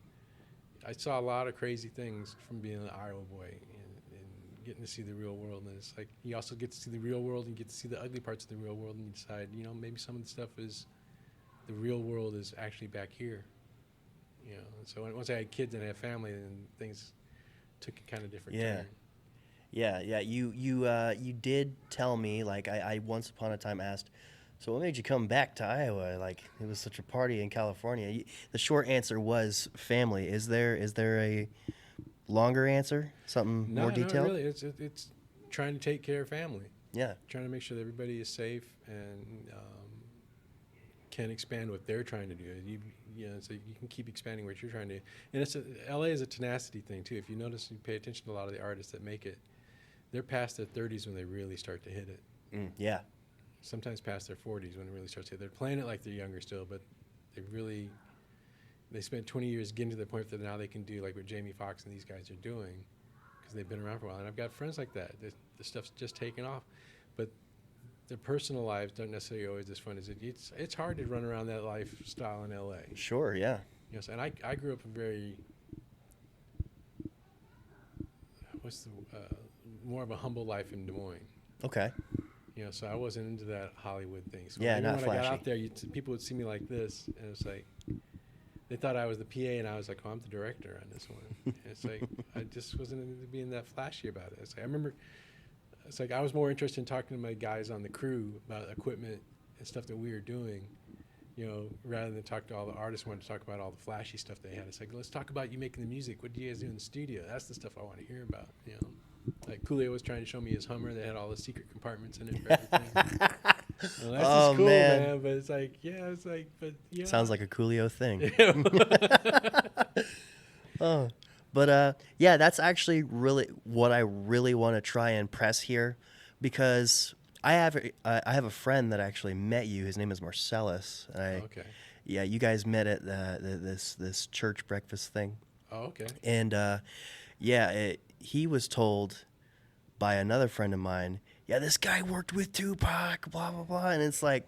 I saw a lot of crazy things from being an Iowa boy and getting to see the real world. And it's like you also get to see the real world and get to see the ugly parts of the real world, and you decide, maybe some of the stuff is the real world is actually back here. So once I had kids and I had family, then things took a kind of different turn. Yeah. You did tell me, like I once upon a time asked, so what made you come back to Iowa? Like it was such a party in California. The short answer was family. Is there a longer answer? Something more detailed? No, really. It's trying to take care of family. Yeah. Trying to make sure that everybody is safe and can expand what they're trying to do. So you can keep expanding what you're trying to do. And LA is a tenacity thing too. If you notice, you pay attention to a lot of the artists that make it, they're past their 30s when they really start to hit it. Yeah. Sometimes past their 40s when it really starts to hit. They're playing it like they're younger still, but they spent 20 years getting to the point that now they can do like what Jamie Foxx and these guys are doing because they've been around for a while. And I've got friends like that. The stuff's just taken off. But their personal lives don't necessarily always as fun as it. It's hard to run around that lifestyle in LA. Sure, yeah. Yes, and I grew up a very more of a humble life in Des Moines. Okay. So I wasn't into that Hollywood thing. So Yeah, not when flashy. I got out there, people would see me like this, and it's like they thought I was the PA, and I was like, "Oh, I'm the director on this one." And it's like I just wasn't into being that flashy about it. It's like I remember. It's like I was more interested in talking to my guys on the crew about equipment and stuff that we were doing, rather than talk to all the artists. Wanted to talk about all the flashy stuff they had. It's like, let's talk about you making the music. What do you guys do in the studio? That's the stuff I want to hear about. Like Coolio was trying to show me his Hummer that had all the secret compartments in it for everything. Well, that's just cool, man. But it's like, Sounds like a Coolio thing. Oh. But that's actually really what I really want to try and press here, because I have a friend that actually met you. His name is Marcellus. Okay. Yeah, you guys met at this church breakfast thing. Oh, okay. And he was told by another friend of mine, yeah, this guy worked with Tupac, blah blah blah, and it's like,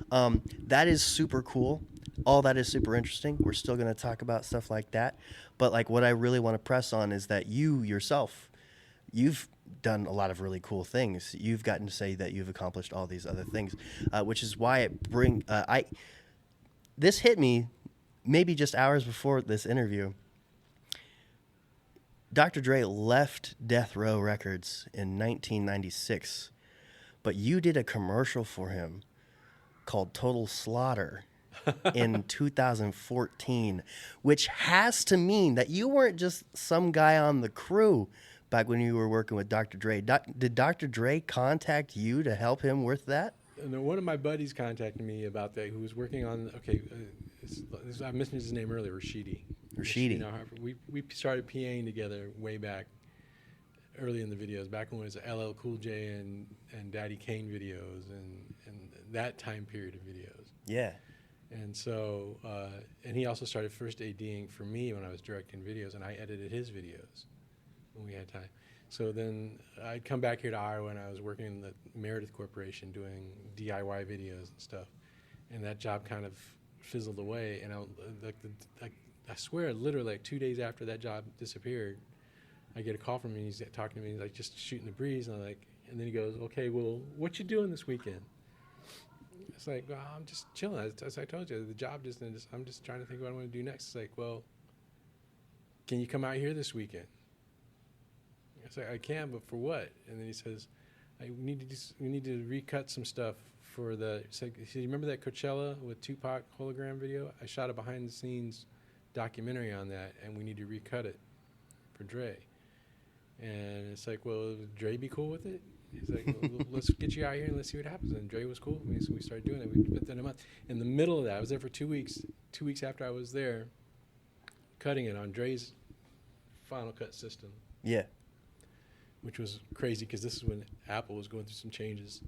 that is super cool. all that is super interesting. We're still going to talk about stuff like that. But like what I really want to press on is that you yourself, you've done a lot of really cool things. You've gotten to say that you've accomplished all these other things, which is why this hit me maybe just hours before this interview. Dr. Dre left Death Row Records in 1996, but you did a commercial for him called Total Slaughter in 2014, which has to mean that you weren't just some guy on the crew back when you were working with Dr. Dre. Did Dr. Dre contact you to help him with that? And one of my buddies contacted me about that, who was working on, I mentioned his name earlier, Rashidi. Rashidi. You know, we started PAing together way back, early in the videos, back when it was LL Cool J and Daddy Kane videos and that time period of videos. Yeah. And so, and he also started first ADing for me when I was directing videos, and I edited his videos when we had time. So then I'd come back here to Iowa, and I was working in the Meredith Corporation doing DIY videos and stuff. And that job kind of fizzled away. And I swear, literally, like 2 days after that job disappeared, I get a call from him. He's talking to me. He's like, just shooting the breeze. And and then he goes, "Okay, well, what you doing this weekend?" It's like, "Well, I'm just chilling. As I told you, the job I'm just trying to think what I want to do next." It's like, "Well, can you come out here this weekend?" I say, "I can, but for what?" And then he says, we need to recut some stuff for the." It's like, "You remember that Coachella with Tupac hologram video? I shot a behind-the-scenes documentary on that, and we need to recut it for Dre." And it's like, "Well, would Dre be cool with it?" He's like, "Well, let's get you out here and let's see what happens." And Dre was cool with me, so we started doing it. We put that in a month. In the middle of that, I was there for 2 weeks. 2 weeks after I was there, cutting it on Dre's Final Cut system. Yeah. Which was crazy because this is when Apple was going through some changes.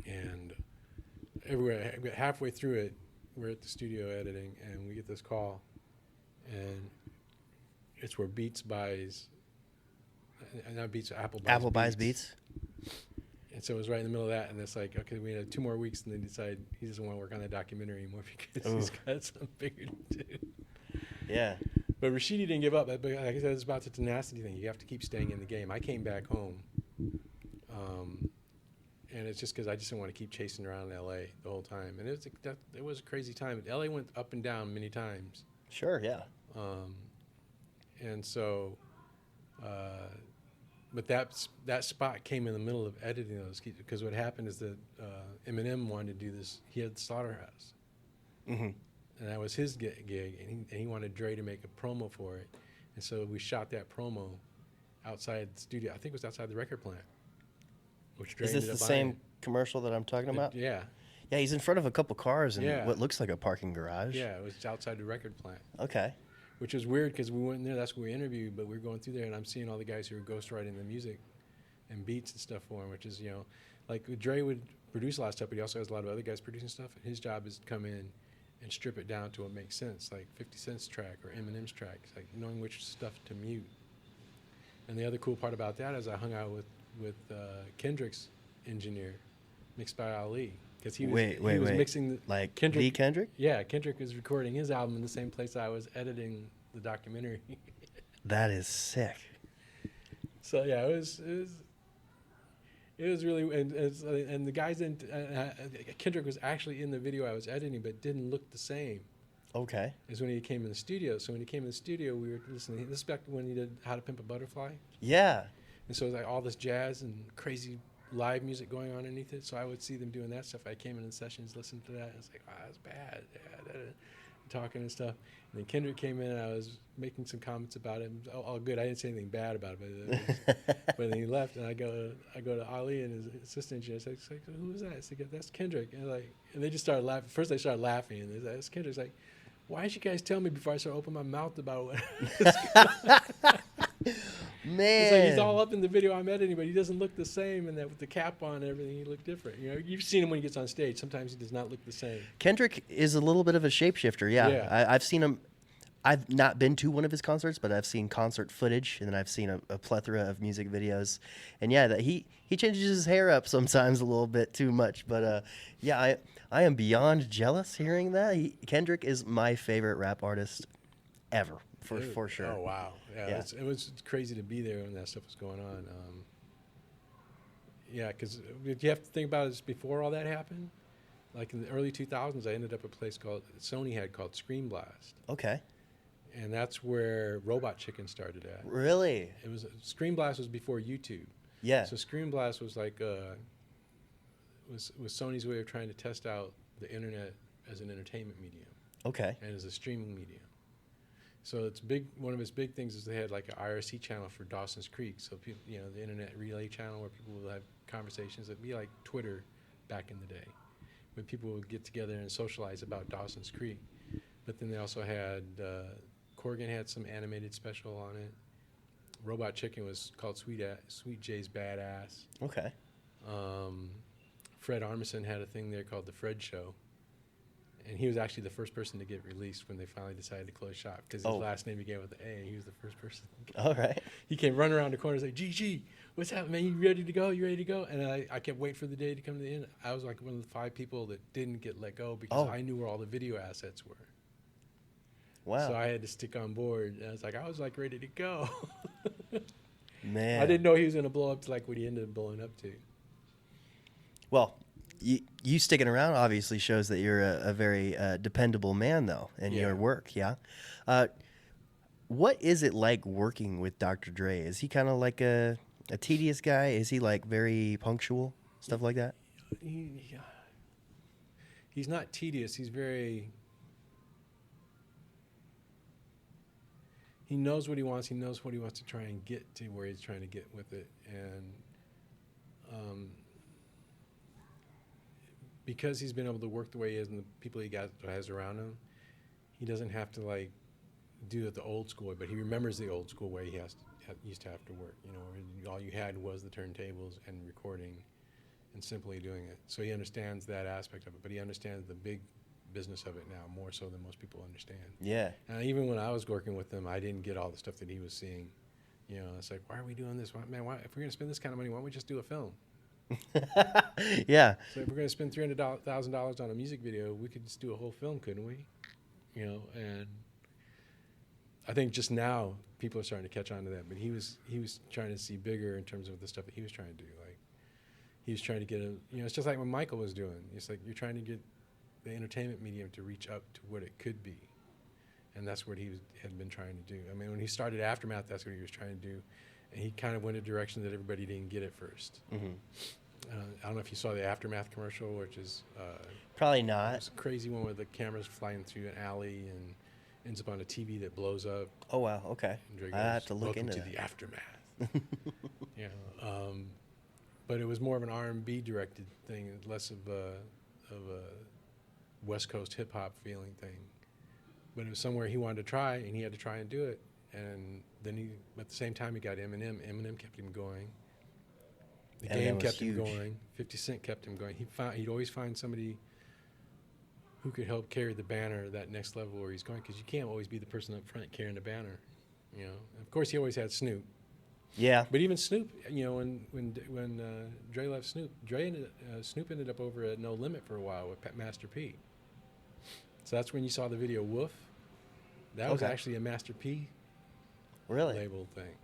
And everywhere, halfway through it, we're at the studio editing, and we get this call, and it's where Beats buys, and not Beats, Apple buys Beats. And so it was right in the middle of that, and it's like, okay, we have 2 more weeks, and they decide he doesn't want to work on that documentary anymore because he's got something bigger to do. Yeah. But Rashidi didn't give up. But like I said, it's about the tenacity thing. You have to keep staying in the game. I came back home, and it's just because I just didn't want to keep chasing around in L.A. the whole time. And it was a crazy time. L.A. went up and down many times. Sure, yeah. And so, but that spot came in the middle of editing those, because what happened is that Eminem wanted to do this. He had the Slaughterhouse. Mm-hmm. And that was his gig, and he wanted Dre to make a promo for it. And so we shot that promo outside the studio. I think it was outside the record plant. Which Dre Is this the same commercial that I'm talking about? Yeah. Yeah, he's in front of a couple cars in what looks like a parking garage. Yeah, it was outside the record plant. Okay. Which was weird because we went in there, that's where we interviewed, but we were going through there, and I'm seeing all the guys who were ghostwriting the music and beats and stuff for him, which is, like Dre would produce a lot of stuff, but he also has a lot of other guys producing stuff, and his job is to come in and strip it down to what makes sense, like 50 Cent's track or Eminem's track, it's like knowing which stuff to mute. And the other cool part about that is I hung out with Kendrick's engineer, mixed by Ali, because he was mixing like Kendrick. Kendrick? Yeah, Kendrick was recording his album in the same place I was editing the documentary. That is sick. So yeah, it was really, and the guys in Kendrick was actually in the video I was editing, but didn't look the same. Okay. As when he came in the studio. So when he came in the studio, we were listening. This is back when he did How to Pimp a Butterfly. Yeah. And so it was like all this jazz and crazy live music going on underneath it. So I would see them doing that stuff. I came in the sessions, listened to that, and it's like, wow, that's bad. Yeah, talking and stuff. And then Kendrick came in, and I was making some comments about him. All good. I didn't say anything bad about it, but then he left, and I go to Ali and his assistant engineer. It's like, who is that? It's like, that's Kendrick. And they just started laughing. First they started laughing, and they're like, that's Kendrick. It's like, why didn't you guys tell me before I started opening my mouth about what? Man, it's like he's all up in the video I'm editing, but he doesn't look the same, and that with the cap on and everything, he looked different. You've seen him when he gets on stage. Sometimes he does not look the same. Kendrick is a little bit of a shapeshifter. Yeah. I've seen him. I've not been to one of his concerts, but I've seen concert footage, and then I've seen a plethora of music videos. And yeah, that he changes his hair up sometimes a little bit too much. But yeah, I am beyond jealous hearing that. Kendrick is my favorite rap artist ever, for sure. Oh wow, yeah, Yeah. it was crazy to be there when that stuff was going on. Yeah, because you have to think about this before all that happened. Like in the early 2000s, I ended up at a place Sony had called Screen Blast, Okay. and that's where Robot Chicken started at. Really? It was Screen Blast was before YouTube. Yeah. So Screen Blast was like was Sony's way of trying to test out the internet as an entertainment medium Okay. and as a streaming medium. So it's big. One of its big things is they had like an IRC channel for Dawson's Creek. So people, the internet relay channel where people will have conversations. It'd be like Twitter back in the day, where people would get together and socialize about Dawson's Creek. But then they also had Corgan had some animated special on it. Robot Chicken was called Sweet J's Badass. Okay. Fred Armisen had a thing there called The Fred Show. And he was actually the first person to get released when they finally decided to close shop because his last name began with an A. He was the first person. All right. He came running around the corner and said, "GG, what's happening, man? You ready to go? You ready to go?" And I kept waiting for the day to come to the end. I was like one of the 5 people that didn't get let go because I knew where all the video assets were. Wow. So I had to stick on board. And I was like ready to go. Man. I didn't know he was going to blow up to like what he ended up blowing up to. Well, you sticking around obviously shows that you're a very dependable man, though, in your work. Yeah. What is it like working with Dr. Dre? Is he kind of like a tedious guy? Is he like very punctual, stuff like that? He's not tedious. He's very. He knows what he wants. He knows what he wants to try and get to where he's trying to get with it, and because he's been able to work the way he is and the people he has around him, he doesn't have to like do it the old school way, but he remembers the old school way he used to have to work. Where all you had was the turntables and recording, and simply doing it. So he understands that aspect of it, but he understands the big business of it now more so than most people understand. Yeah. And even when I was working with him, I didn't get all the stuff that he was seeing. It's like, why are we doing this? If we're going to spend this kind of money, why don't we just do a film? Yeah. So if we're going to spend $300,000 on a music video, we could just do a whole film, couldn't we? And I think just now people are starting to catch on to that. But he was trying to see bigger in terms of the stuff that he was trying to do. Like he was trying to get it's just like what Michael was doing. It's like you're trying to get the entertainment medium to reach up to what it could be, and that's what had been trying to do. I mean, when he started Aftermath, that's what he was trying to do, and he kind of went a direction that everybody didn't get at first. Mm-hmm. I don't know if you saw the Aftermath commercial, which is probably not. It's a crazy one where the camera's flying through an alley and ends up on a TV that blows up. Oh wow, okay. And I have to look into Welcome to the Aftermath. But it was more of an R&B directed thing, less of a West Coast hip hop feeling thing. But it was somewhere he wanted to try, and he had to try and do it. And then at the same time, he got Eminem. Eminem kept him going. The Game kept him going. 50 Cent kept him going. He'd always find somebody who could help carry the banner that next level where he's going, because you can't always be the person up front carrying the banner. Of course, he always had Snoop. Yeah. But even Snoop, when Dre left Snoop, Snoop ended up over at No Limit for a while with Master P. So that's when you saw the video Woof. That was actually a Master P labeled thing.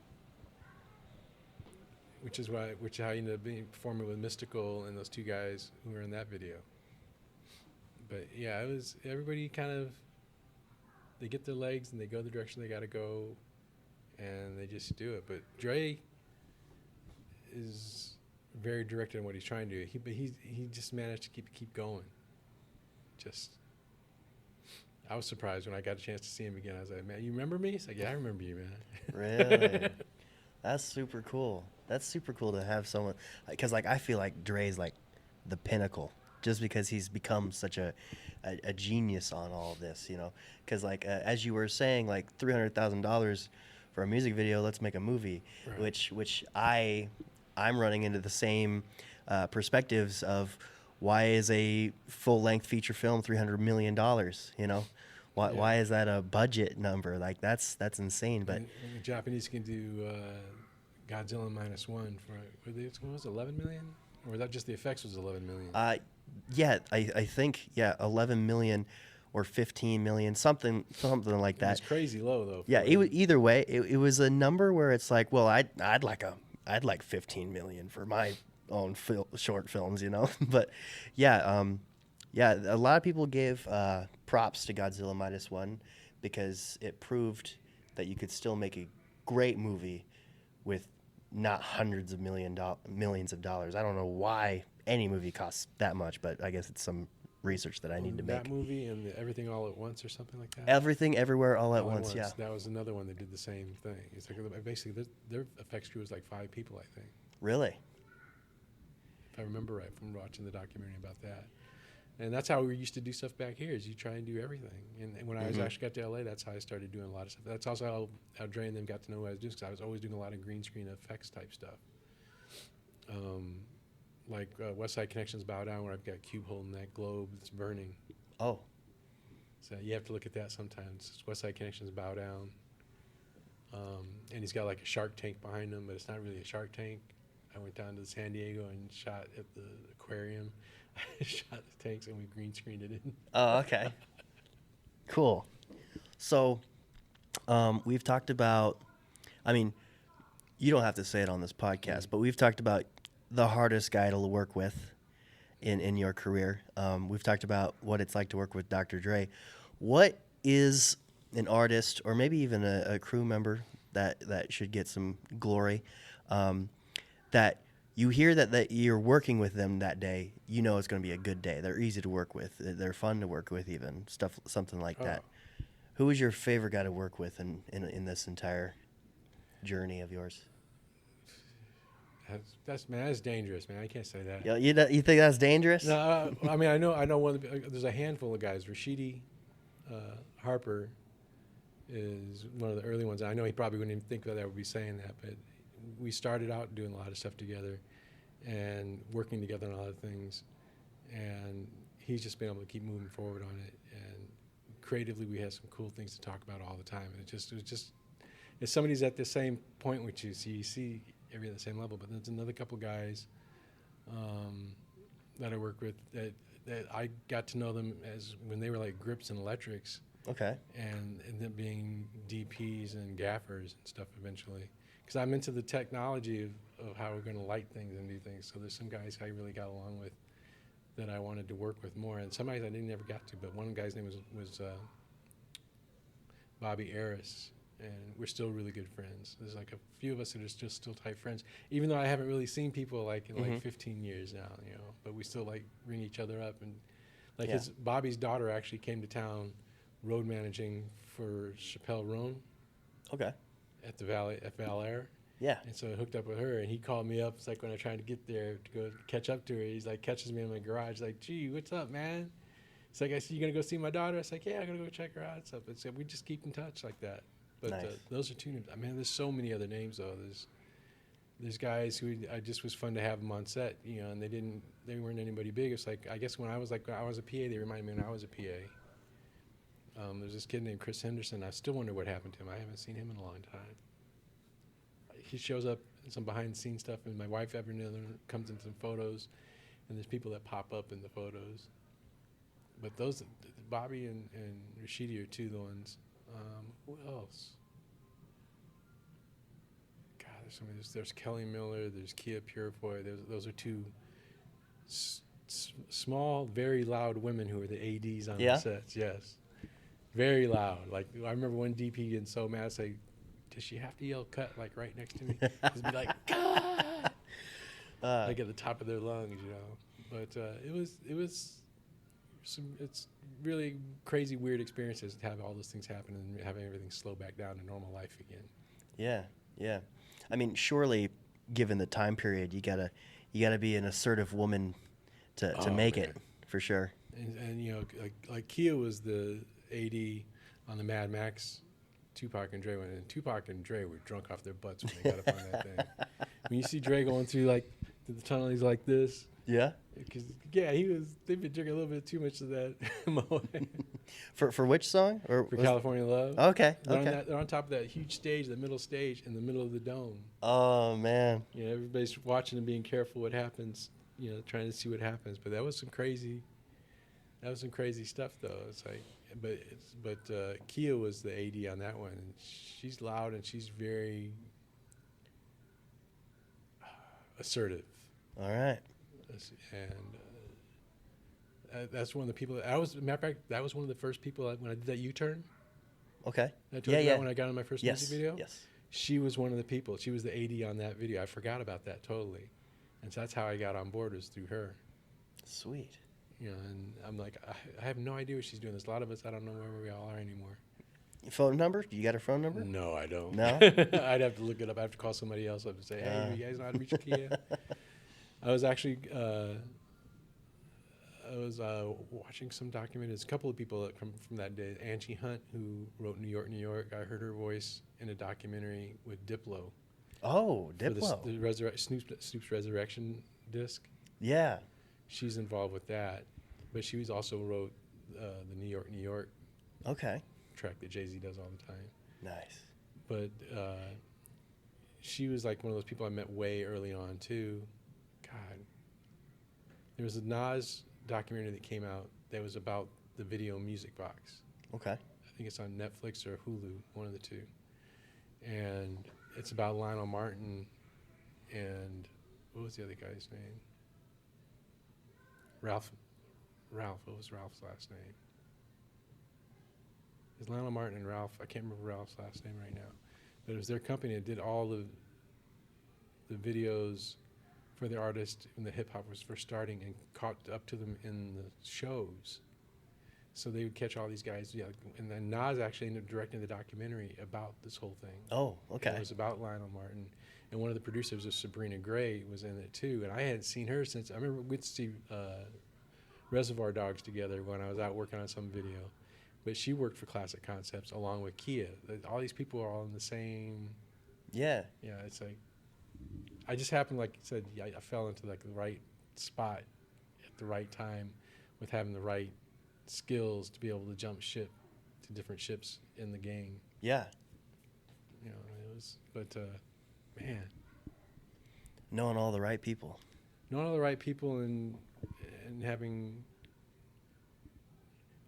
Which is how he ended up performing with Mystical and those 2 guys who were in that video. But yeah, it was everybody they get their legs and they go the direction they got to go, and they just do it. But Dre is very directed in what he's trying to do. He just managed to keep going. I was surprised when I got a chance to see him again. I was like, "Man, you remember me?" He's like, "Yeah, I remember you, man." Really? That's super cool. That's super cool to have someone, because like I feel like Dre's like the pinnacle, just because he's become such a genius on all of this, because like as you were saying, like $300,000 for a music video, let's make a movie, right. which I'm running into the same perspectives of why is a full-length feature film $300 million, Why is that a budget number? Like that's insane. But and the Japanese can do Godzilla -1 for what was it, 11 million, or was that just the effects was 11 million? yeah, I think 11 million or 15 million, something like that. It's crazy low though. Yeah, either way, it was a number where it's like, well, I'd like 15 million for my own short films, you know. But yeah, a lot of people gave props to Godzilla -1 because it proved that you could still make a great movie with not hundreds of millions of dollars. I don't know why any movie costs that much, but I guess it's some research that I need to make. That movie and Everything All at Once or something like that. Everything Everywhere All at Once. Yeah. That was another one that did the same thing. It's like basically their effects crew was like 5 people, I think. Really? If I remember right from watching the documentary about that. And that's how we used to do stuff back here. Is you try and do everything. And when I actually got to LA, that's how I started doing a lot of stuff. That's also how Dre and them got to know what I was doing, because I was always doing a lot of green screen effects type stuff. Like West Side Connection's Bow Down, where I've got Cube holding that globe that's burning. Oh. So you have to look at that sometimes. It's West Side Connection's Bow Down. And he's got like a shark tank behind him, but it's not really a shark tank. I went down to San Diego and shot at the aquarium. I shot the tanks and we green screened it in. Oh, okay. Cool. So, we've talked about, I mean, you don't have to say it on this podcast, but we've talked about the hardest guy to work with in your career. We've talked about what it's like to work with Dr. Dre. What is an artist, or maybe even a crew member that should get some glory, that you hear that you're working with them that day, you know it's going to be a good day. They're easy to work with. They're fun to work with, even something like that. Who was your favorite guy to work with in this entire journey of yours? That's dangerous, man. I can't say that. Yeah, you think that's dangerous? No, I mean I know there's a handful of guys. Rashidi Harper is one of the early ones. I know he probably wouldn't even think that I would be saying that, but we started out doing a lot of stuff together and working together on a lot of things, and he's just been able to keep moving forward on it. And creatively, we had some cool things to talk about all the time. And if somebody's at the same point with you, so you see everybody at the same level. But there's another couple guys that I work with that I got to know them as when they were like grips and electrics. Okay. And them being DPs and gaffers and stuff eventually. Because I'm into the technology of how we're going to light things and do things. So there's some guys I really got along with that I wanted to work with more. And some guys I never got to, but one guy's name was Bobby Aris. And we're still really good friends. There's like a few of us that are just still tight friends, even though I haven't really seen people like in like 15 years now, you know. But we still like ring each other up, and like Bobby's daughter actually came to town, road managing for Chappelle Roan. Okay. At Val Air. Yeah. And so I hooked up with her, and he called me up. It's like when I tried to get there to go catch up to her. He's like catches me in my garage, like, "Gee, what's up, man?" It's like, "I see you gonna go see my daughter." It's like, "Yeah, I'm gonna go check her out." So we just keep in touch like that. But nice. Those are two names. I mean, there's so many other names though. There's guys who I just was fun to have them on set, you know, and they weren't anybody big. It's like I guess when I was a PA, they reminded me when I was a PA. There's this kid named Chris Henderson. I still wonder what happened to him. I haven't seen him in a long time. He shows up in some behind-the-scenes stuff, and my wife every now and then comes in some photos, and there's people that pop up in the photos. But those, Bobby and Rashidi are two of the ones. Who else? God, there's Kelly Miller, there's Kia Purefoy. Those are two small, very loud women who are the ADs on the sets. Yes. Very loud. Like I remember one DP getting so mad, say, "Does she have to yell cut like right next to me?" Just be like, "Cut!" Like at the top of their lungs, you know. But it's really crazy, weird experiences to have all those things happen and having everything slow back down to normal life again. Yeah. I mean, surely, given the time period, you gotta be an assertive woman to make it for sure. And you know, like Kia was the AD on the Mad Max, Tupac and Dre went in. Tupac and Dre were drunk off their butts when they got up on that thing. When you see Dre going through the tunnel, he's like this. Yeah. Because they've been drinking a little bit too much of that Moet. For which song? Or For was- California Love. Okay. They're, Okay. they're on top of that huge stage, the middle stage, in the middle of the dome. Oh man. You know, everybody's watching and being careful what happens. You know, trying to see what happens. But that was some crazy stuff, though. It's like, but Kia was the AD on that one, and she's loud and she's very assertive. All right. And that's one of the people that I was. Matter of fact, that was one of the first people when I did that U-turn. Okay. I told Yeah, you yeah. about when I got on my first Yes. music video. Yes. She was one of the people. She was the AD on that video. I forgot about that totally, and so that's how I got on board, was through her. Sweet. You know, and I'm like, I have no idea what she's doing. There's a lot of us, I don't know where we all are anymore. Your phone number? You got her phone number? No, I don't. No? I'd have to look it up. I have to call somebody else up and say, hey, you guys know how to reach Kia? I was actually, watching some documentary. There's a couple of people that from that day. Angie Hunt, who wrote New York, New York. I heard her voice in a documentary with Diplo. Oh, For Diplo. the Snoop's Resurrection disc. Yeah. She's involved with that. But she was also wrote the New York, New York Okay. track that Jay-Z does all the time. Nice. But she was like one of those people I met way early on too. God, there was a Nas documentary that came out that was about the video music box. Okay. I think it's on Netflix or Hulu, one of the two. And it's about Lionel Martin and what was the other guy's name? Ralph. What was Ralph's last name? It's Lionel Martin and Ralph. I can't remember Ralph's last name right now. But it was their company that did all the videos for the artist when the hip hop was first starting and caught up to them in the shows. So they would catch all these guys. Yeah, and then Nas actually ended up directing the documentary about this whole thing. Oh, okay. It was about Lionel Martin. And one of the producers was Sabrina Gray, was in it too. And I hadn't seen her since, I remember we'd see Reservoir Dogs together when I was out working on some video. But she worked for Classic Concepts along with Kia. All these people are all in the same. Yeah. Yeah, it's like, I just happened, like you said, I fell into like the right spot at the right time with having the right skills to be able to jump ship to different ships in the game. Yeah. You know, it was, but man, Knowing all the right people. knowing all the right people and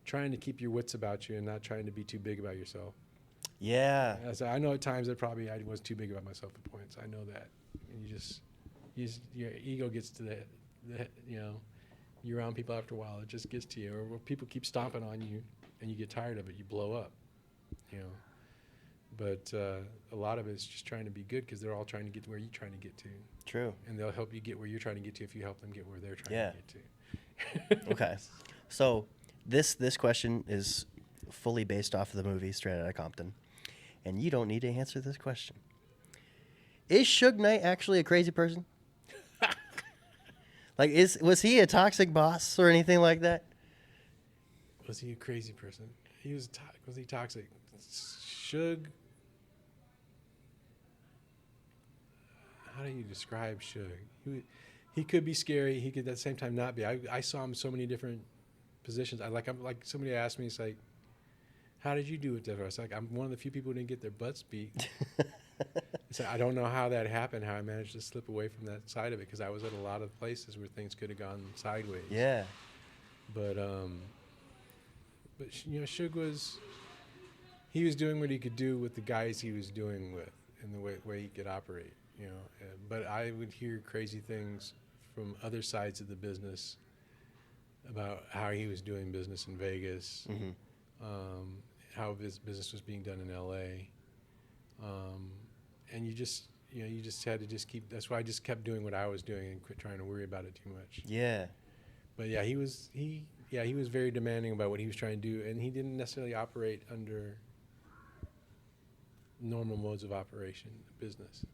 trying to keep your wits about you and not trying to be too big about yourself. Yeah. As I know at times that probably I was too big about myself at points. I know that. And your ego gets to the you know, you're around people after a while, it just gets to you. Or people keep stomping on you and you get tired of it, you blow up, you know. But a lot of it is just trying to be good because they're all trying to get to where you're trying to get to. True. And they'll help you get where you're trying to get to if you help them get where they're trying Yeah. to get to. Okay. So this question is fully based off of the movie Straight Outta Compton. And you don't need to answer this question. Is Suge Knight actually a crazy person? Like, was he a toxic boss or anything like that? Was he a crazy person? Was he toxic? Suge. How do you describe Suge? He could be scary. He could at the same time not be. I saw him in so many different positions. I'm like somebody asked me, it's like, how did you do it? I was like, I'm one of the few people who didn't get their butts beat. So I don't know how that happened, how I managed to slip away from that side of it, because I was at a lot of places where things could have gone sideways. Yeah. But you know, Suge he was doing what he could do with the guys he was doing with, and the way he could operate. You know, but I would hear crazy things from other sides of the business about how he was doing business in Vegas, how his business was being done in L.A. And you just had to just keep. That's why I just kept doing what I was doing and quit trying to worry about it too much. Yeah. But yeah, he was very demanding about what he was trying to do, and he didn't necessarily operate under normal modes of operation business.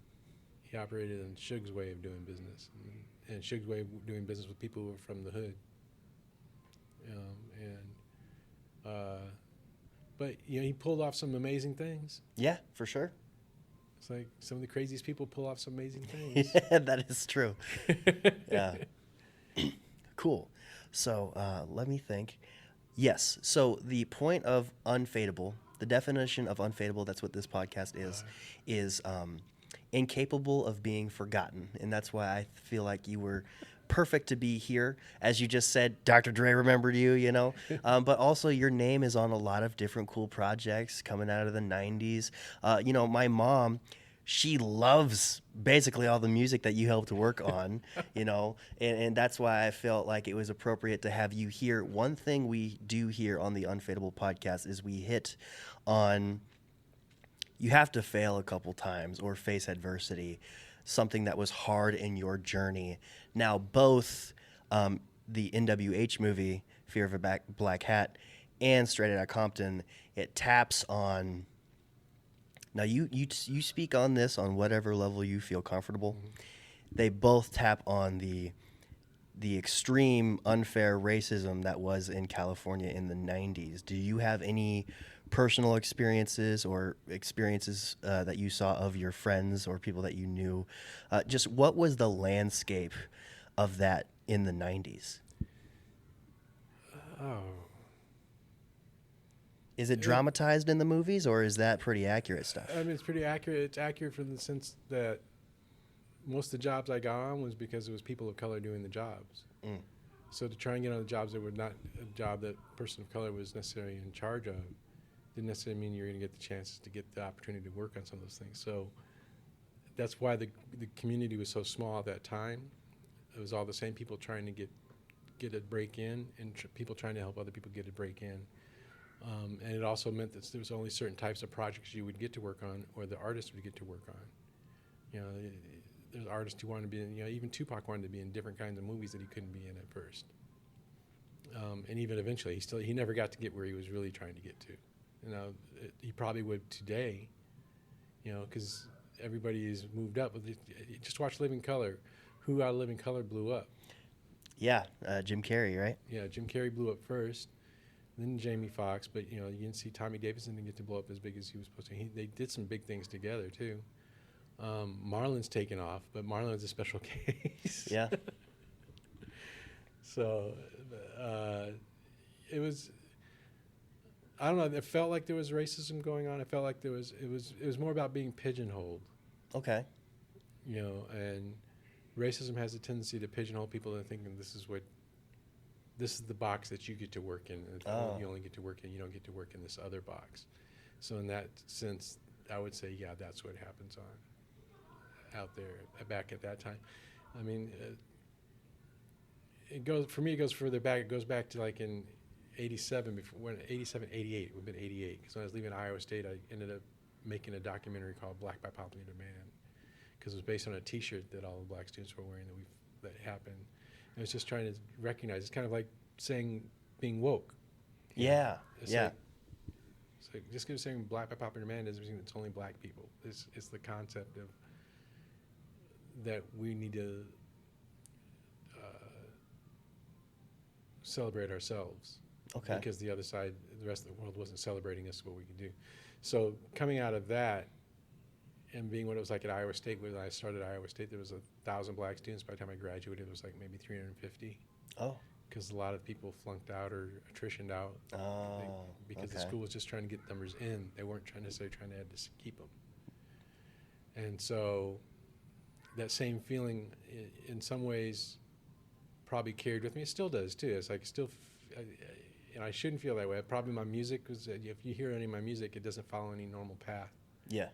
He operated in Suge's way of doing business, and Suge's way of doing business with people who were from the hood. But you know, he pulled off some amazing things. Yeah, for sure. It's like some of the craziest people pull off some amazing things. Yeah, that is true. Yeah. Cool. So let me think. Yes. So the point of unfadable, the definition of unfadable, that's what this podcast is incapable of being forgotten. And that's why I feel like you were perfect to be here. As you just said, Dr. Dre remembered you, you know. But also your name is on a lot of different cool projects coming out of the 90s. You know, my mom, she loves basically all the music that you helped work on, you know, and that's why I felt like it was appropriate to have you here. One thing we do here on the Unfadable podcast is we hit on you have to fail a couple times or face adversity, something that was hard in your journey. Now, both the NWH movie, Fear of a Black Hat, and Straight Outta Compton, it taps on. Now, you speak on this on whatever level you feel comfortable. Mm-hmm. They both tap on the extreme unfair racism that was in California in the 90s. Do you have any personal experiences or experiences that you saw of your friends or people that you knew? Just what was the landscape of that in the 90s? Oh. Is it dramatized in the movies, or is that pretty accurate stuff? I mean, it's pretty accurate. It's accurate from the sense that most of the jobs I got on was because it was people of color doing the jobs. Mm. So to try and get on the jobs that were not a job that a person of color was necessarily in charge of didn't necessarily mean you're going to get the chances to get the opportunity to work on some of those things. So that's why the community was so small at that time. It was all the same people trying to get a break in and people trying to help other people get a break in. And it also meant that there was only certain types of projects you would get to work on or the artist would get to work on. You know, there's artists who wanted to be in, you know, even Tupac wanted to be in different kinds of movies that he couldn't be in at first. And even eventually, he never got to get where he was really trying to get to. You know, he probably would today, you know, because everybody has moved up. Just watch Living Color. Who out of Living Color blew up? Yeah, Jim Carrey, right? Yeah, Jim Carrey blew up first. Then Jamie Foxx, but you know you didn't see Tommy Davidson didn't get to blow up as big as he was supposed to. They did some big things together too. Marlon's taken off, but Marlon's a special case. Yeah. So it was. I don't know. It felt like there was racism going on. It felt like it was more about being pigeonholed. Okay. You know, and racism has a tendency to pigeonhole people into thinking this is the box that you get to work in. You only get to work in. You don't get to work in this other box. So in that sense, I would say, yeah, that's what happens out there back at that time. I mean, it goes further back. It goes back to like in 87, 88. It would have been 88. Because when I was leaving Iowa State, I ended up making a documentary called Black by Popular Demand, because it was based on a T-shirt that all the black students were wearing that happened. And it's just trying to recognize. It's kind of like saying being woke. Yeah. It's yeah. Like just because saying Black by Popular Demand doesn't mean it's only black people. It's the concept of that we need to celebrate ourselves. Okay. Because the other side, the rest of the world wasn't celebrating us, what we could do. So coming out of that and being what it was like at Iowa State, when I started at Iowa State, there was 1,000 black students. By the time I graduated, it was like maybe 350. Oh. Because a lot of people flunked out or attritioned out. Because the school was just trying to get numbers in. They weren't necessarily trying to keep them. And so that same feeling, in some ways, probably carried with me. It still does, too. It's like and I shouldn't feel that way. Probably my music, because if you hear any of my music, it doesn't follow any normal path. Yeah.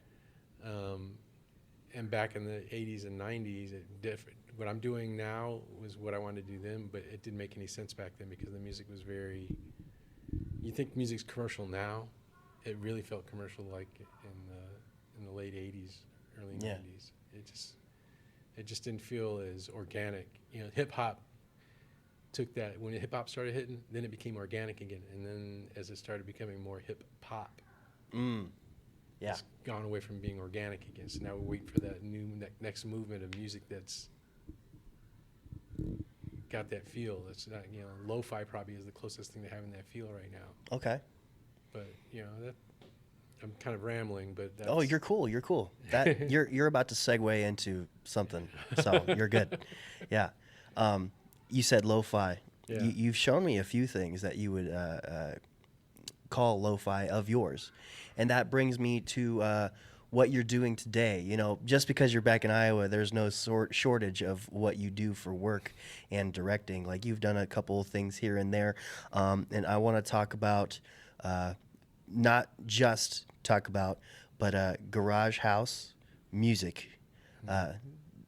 And back in the 80s and 90s, what I'm doing now was what I wanted to do then, but it didn't make any sense back then because the music was very. You think music's commercial now? It really felt commercial like in the late 80s, early 90s. It just didn't feel as organic. You know, hip hop took that when hip hop started hitting, then it became organic again, and then as it started becoming more hip hop. Yeah. It's gone away from being organic again. So now we're waiting for that new next movement of music that's got that feel. That's not, you know, lo-fi probably is the closest thing to having that feel right now. Okay. But you know, I'm kind of rambling, but that's... Oh, you're cool. You're cool. That you're about to segue into something, so you're good. Yeah. You said lo-fi. Yeah. you've shown me a few things that you would call lo-fi of yours, and that brings me to what you're doing today. You know, just because you're back in Iowa, there's no shortage of what you do for work and directing. Like, you've done a couple of things here and there, and I want to talk about not just talk about, but garage house music.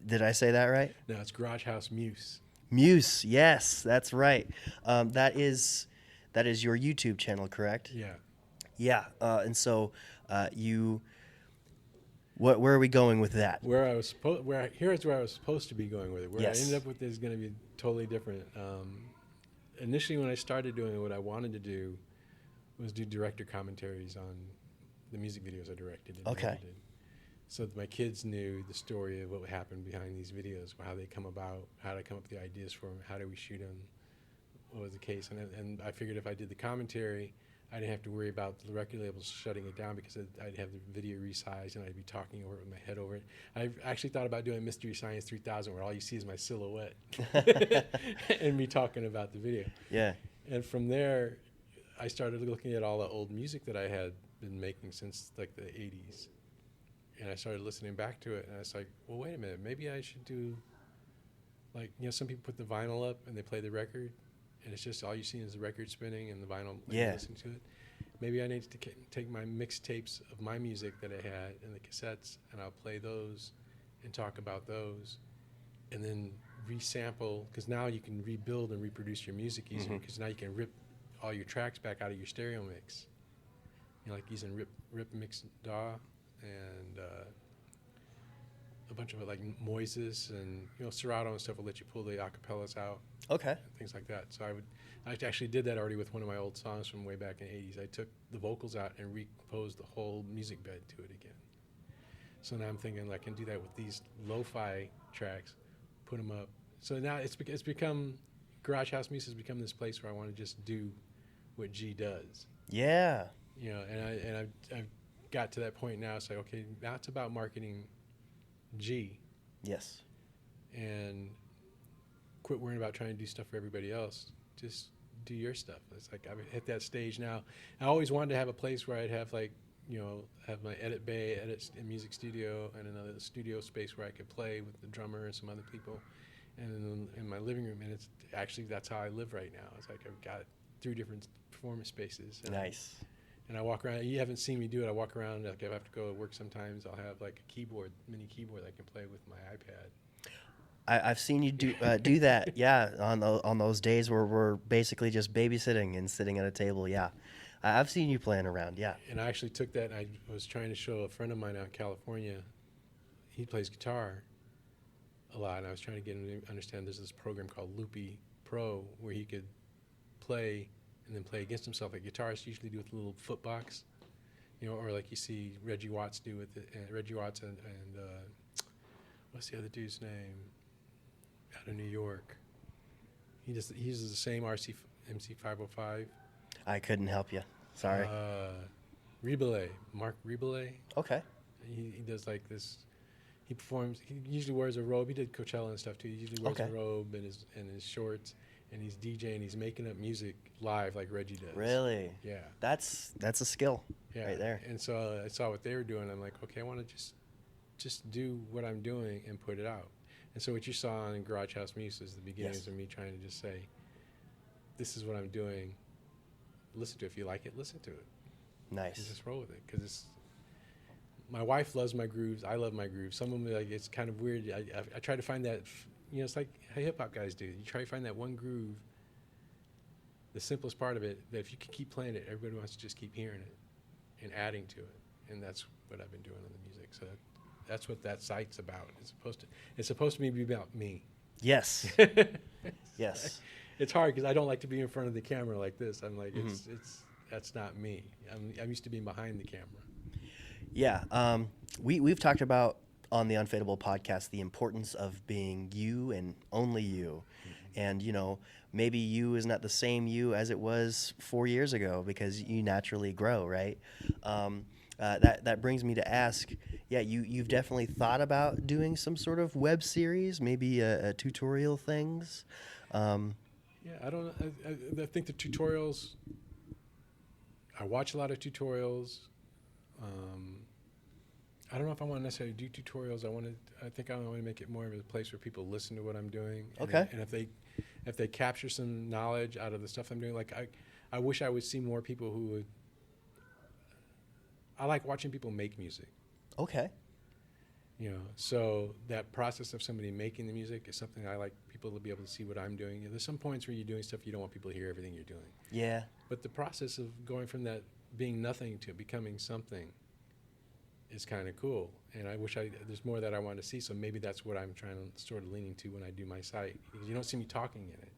Did I say that right? No, it's Garage House Muse. Muse, yes, that's right. That is your YouTube channel, correct? Yeah. Yeah, and so you, where are we going with that? Here's where I was supposed to be going with it. Where Yes. I ended up with is going to be totally different. Initially, when I started doing it, what I wanted to do was do director commentaries on the music videos I directed. And Okay. edited. So that my kids knew the story of what happened behind these videos, how they come about, how did I come up with the ideas for them, how do we shoot them, what was the case. And I figured if I did the commentary, I didn't have to worry about the record labels shutting it down because I'd have the video resized and I'd be talking over it with my head over it. I've actually thought about doing Mystery Science 3000 where all you see is my silhouette and me talking about the video. Yeah. And from there, I started looking at all the old music that I had been making since like the 80s. And I started listening back to it, and I was like, well, wait a minute, maybe I should do, like, you know, some people put the vinyl up and they play the record, and it's just all you see is the record spinning and the vinyl, like, Yeah. listening to it. Maybe I need to take my mixtapes of my music that I had and the cassettes, and I'll play those and talk about those, and then resample, because now you can rebuild and reproduce your music easier, because now you can rip all your tracks back out of your stereo mix. You know, like using rip mix DAW and a bunch of it, like Moises and, you know, Serato and stuff will let you pull the acapellas out, Okay. things like that. So I actually did that already with one of my old songs from way back in the 80s. I took the vocals out and recomposed the whole music bed to it again. So now I'm thinking I can do that with these lo-fi tracks, put them up. So now it's become, Garage House Music has become this place where I want to just do what G does. Yeah. You know, and I've got to that point now. It's like, okay, now it's about marketing G Yes. and quit worrying about trying to do stuff for everybody else. Just do your stuff. It's like I've hit that stage now. I always wanted to have a place where I'd have, like, you know, have my edit bay, edit and music studio, and another studio space where I could play with the drummer and some other people, and then in my living room. And it's actually, that's how I live right now. It's like I've got 3 different performance spaces. And Nice. And I walk around. You haven't seen me do it. I walk around. Like, if I have to go to work sometimes, I'll have like a keyboard, mini keyboard I can play with my iPad. I've seen you do that. Yeah, on those days where we're basically just babysitting and sitting at a table. Yeah, I've seen you playing around. Yeah. And I actually took that, and I was trying to show a friend of mine out in California. He plays guitar a lot, and I was trying to get him to understand there's this program called Loopy Pro where he could play and then play against himself, like guitarists usually do with a little foot box, you know, or like you see Reggie Watts do with it. Reggie Watts and what's the other dude's name out of New York? He uses the same MC505. I couldn't help you. Sorry. Rebele, Mark Rebele. Okay. He does like this. He performs. He usually wears a robe. He did Coachella and stuff too. He usually wears Okay. a robe and his shorts, and he's DJing. He's making up music live like Reggie does. Really? Yeah. That's a skill right there. And so I saw what they were doing. I'm like, okay, I want to just do what I'm doing and put it out. And so what you saw in Garage House Music is the beginnings Yes. of me trying to just say, this is what I'm doing. Listen to it. If you like it, listen to it. And Nice. just roll with it, because it's. My wife loves my grooves. I love my grooves. Some of them, like, it's kind of weird. I try to find that, you know, it's like how hip hop guys do. You try to find that one groove, the simplest part of it, that if you can keep playing it, everybody wants to just keep hearing it and adding to it. And that's what I've been doing on the music. So that's what that site's about. It's supposed to be about me. Yes. Yes. It's hard because I don't like to be in front of the camera like this. I'm like, that's not me. I'm used to being behind the camera. Yeah. We've talked about on the Unfadeable podcast the importance of being you and only you. And, you know, maybe you is not the same you as it was 4 years ago because you naturally grow, right? That brings me to ask, yeah, you've definitely thought about doing some sort of web series, maybe a tutorial things. Yeah, I don't. I think the tutorials. I watch a lot of tutorials. Um, I don't know if I want to necessarily do tutorials. I think I want to make it more of a place where people listen to what I'm doing. Okay. And if they capture some knowledge out of the stuff I'm doing, like I wish I would see more people who would. I like watching people make music. Okay. You know, so that process of somebody making the music is something I like people to be able to see what I'm doing. There's some points where you're doing stuff you don't want people to hear everything you're doing. Yeah. But the process of going from that being nothing to becoming something is kind of cool. And I wish there's more that I want to see. So maybe that's what I'm trying to sort of leaning to when I do my site. Because you don't see me talking in it.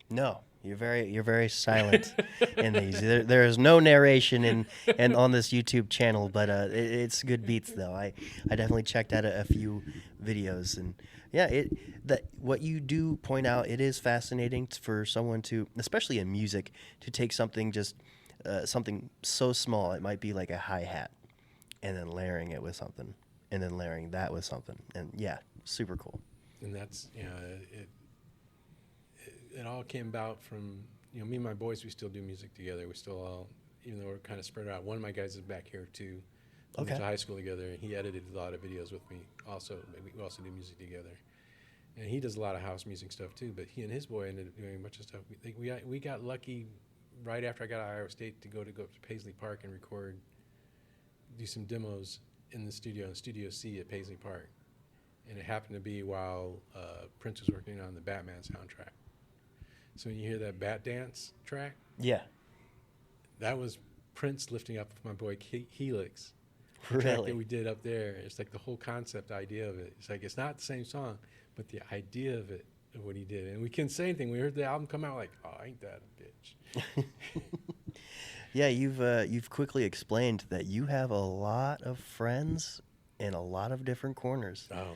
No, you're very silent in these. There is no narration in on this YouTube channel, but it's good beats though. I definitely checked out a few videos, and yeah, what you do point out, it is fascinating for someone to, especially in music, to take something something so small. It might be like a hi-hat, and then layering it with something, and then layering that with something, and yeah, super cool. And that's it all came about from, me and my boys, we still do music together. We still all, even though we're kind of spread out. One of my guys is back here too. We went to high school together, and he edited a lot of videos with me. Also, we also do music together, and he does a lot of house music stuff too. But he and his boy ended up doing a bunch of stuff. We got lucky right after I got out of Iowa State to go up to Paisley Park and do some demos in the studio, in Studio C at Paisley Park, and it happened to be while Prince was working on the Batman soundtrack. So when you hear that Bat Dance track, yeah, that was Prince lifting up with my boy Helix. The really? track that we did up there. It's like the whole concept idea of it. It's like it's not the same song, but the idea of it, of what he did. And we couldn't say anything. We heard the album come out like, oh, ain't that a bitch? Yeah, you've quickly explained that you have a lot of friends in a lot of different corners. Oh man.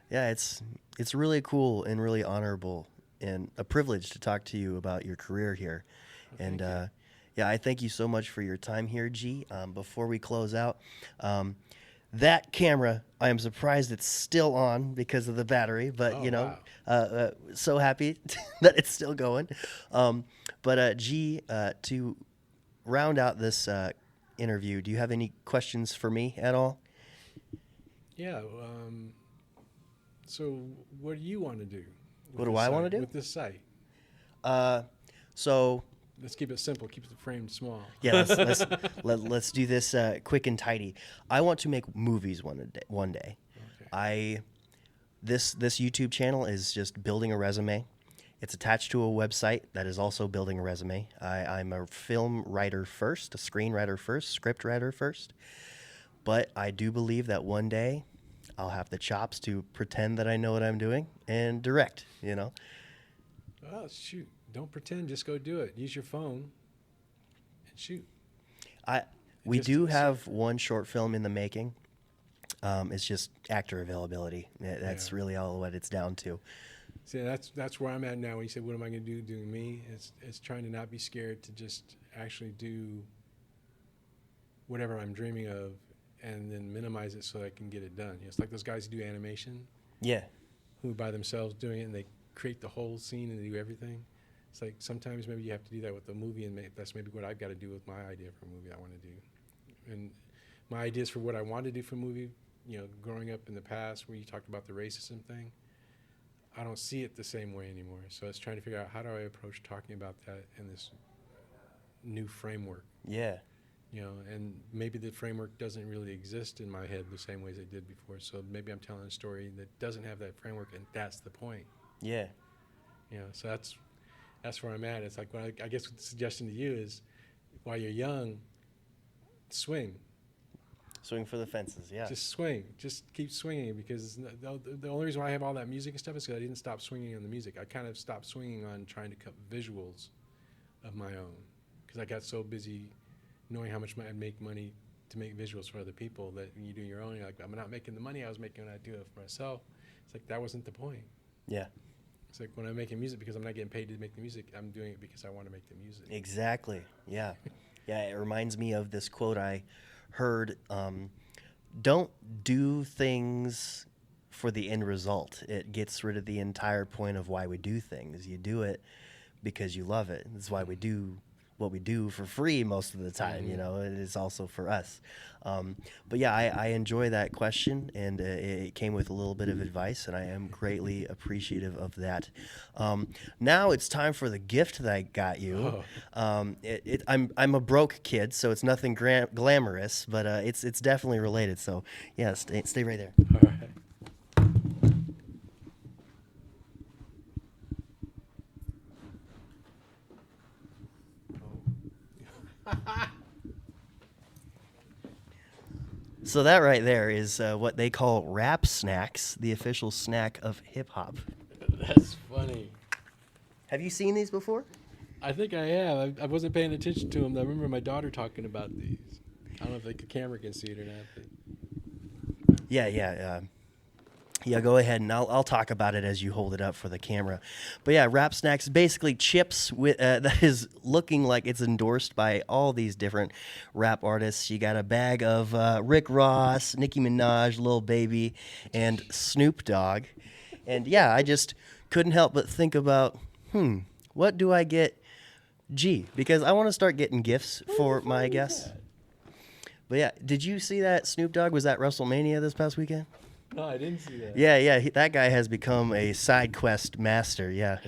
Yeah, it's really cool and really honorable and a privilege to talk to you about your career here. Well, and yeah, I thank you so much for your time here, G. Before we close out, that camera, I am surprised it's still on because of the battery, but wow. so happy that it's still going. But G, to round out this interview, do you have any questions for me at all? Yeah. So what do you want to do? What do I want to do with this site? So Let's keep it simple. Keep the frame small. yeah, let's do this quick and tidy. I want to make movies one day. Okay. This YouTube channel is just building a resume. It's attached to a website that is also building a resume. I'm a film writer first, a screenwriter first, script writer first. But I do believe that one day I'll have the chops to pretend that I know what I'm doing and direct, Oh, shoot. Don't pretend. Just go do it. Use your phone and shoot. We do have one short film in the making. It's just actor availability. That's really all what it's down to. See, that's where I'm at now. When you said, what am I going to do doing me? It's trying to not be scared to just actually do whatever I'm dreaming of and then minimize it so I can get it done. It's like those guys who do animation. Yeah. Who by themselves doing it, and they create the whole scene and they do everything. It's like sometimes maybe you have to do that with a movie, and that's maybe what I've got to do with my idea for a movie I want to do. And my ideas for what I want to do for a movie, growing up in the past where you talked about the racism thing, I don't see it the same way anymore. So it's trying to figure out how do I approach talking about that in this new framework. Yeah. And maybe the framework doesn't really exist in my head the same way as it did before. So maybe I'm telling a story that doesn't have that framework, and that's the point. Yeah. So that's where I'm at. It's like, I guess the suggestion to you is, while you're young, swing. Swing for the fences, yeah. Just swing. Just keep swinging, because the only reason why I have all that music and stuff is because I didn't stop swinging on the music. I kind of stopped swinging on trying to cut visuals of my own, because I got so busy knowing how much I'd make money to make visuals for other people that when you do your own, you're like, I'm not making the money I was making when I do it for myself. It's like, that wasn't the point. Yeah. It's like when I'm making music, because I'm not getting paid to make the music, I'm doing it because I want to make the music. Exactly. Yeah. Yeah, it reminds me of this quote I heard. Don't do things for the end result. It gets rid of the entire point of why we do things. You do it because you love it. That's why we do what we do for free most of the time. You know, it is also for us. But yeah, I enjoy that question, and it came with a little bit of advice, and I am greatly appreciative of that. Now it's time for the gift that I got you. I'm a broke kid, so it's nothing glamorous, but it's definitely related. So yeah, stay right there. All right. So that right there is what they call rap snacks, the official snack of hip hop. That's funny. Have you seen these before? I think I have. I wasn't paying attention to them. I remember my daughter talking about these. I don't know if the camera can see it or not. But. Yeah, go ahead, and I'll talk about it as you hold it up for the camera. But yeah, Rap Snacks, basically chips with that is looking like it's endorsed by all these different rap artists. You got a bag of Rick Ross, Nicki Minaj, Lil Baby, and Snoop Dogg. And yeah, I just couldn't help but think about, what do I get G? Because I want to start getting gifts for my guests. But yeah, did you see that Snoop Dogg was at WrestleMania this past weekend? No, I didn't see that. Yeah, that guy has become a side quest master. Yeah,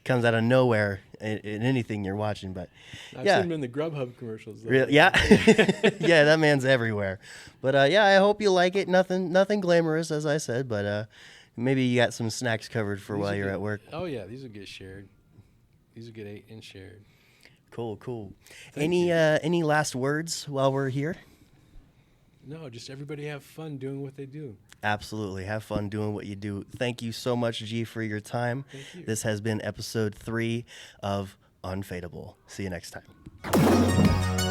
comes out of nowhere in anything you're watching. But I've seen him in the Grubhub commercials. Really? Yeah, yeah, that man's everywhere. But yeah, I hope you like it. Nothing glamorous, as I said. But maybe you got some snacks covered for while you're at work. Oh yeah, these will get shared. These will get ate and shared. Cool. Any last words while we're here? No, just everybody have fun doing what they do. Absolutely. Have fun doing what you do. Thank you so much, G, for your time. Thank you. This has been episode 3 of Unfadeable. See you next time.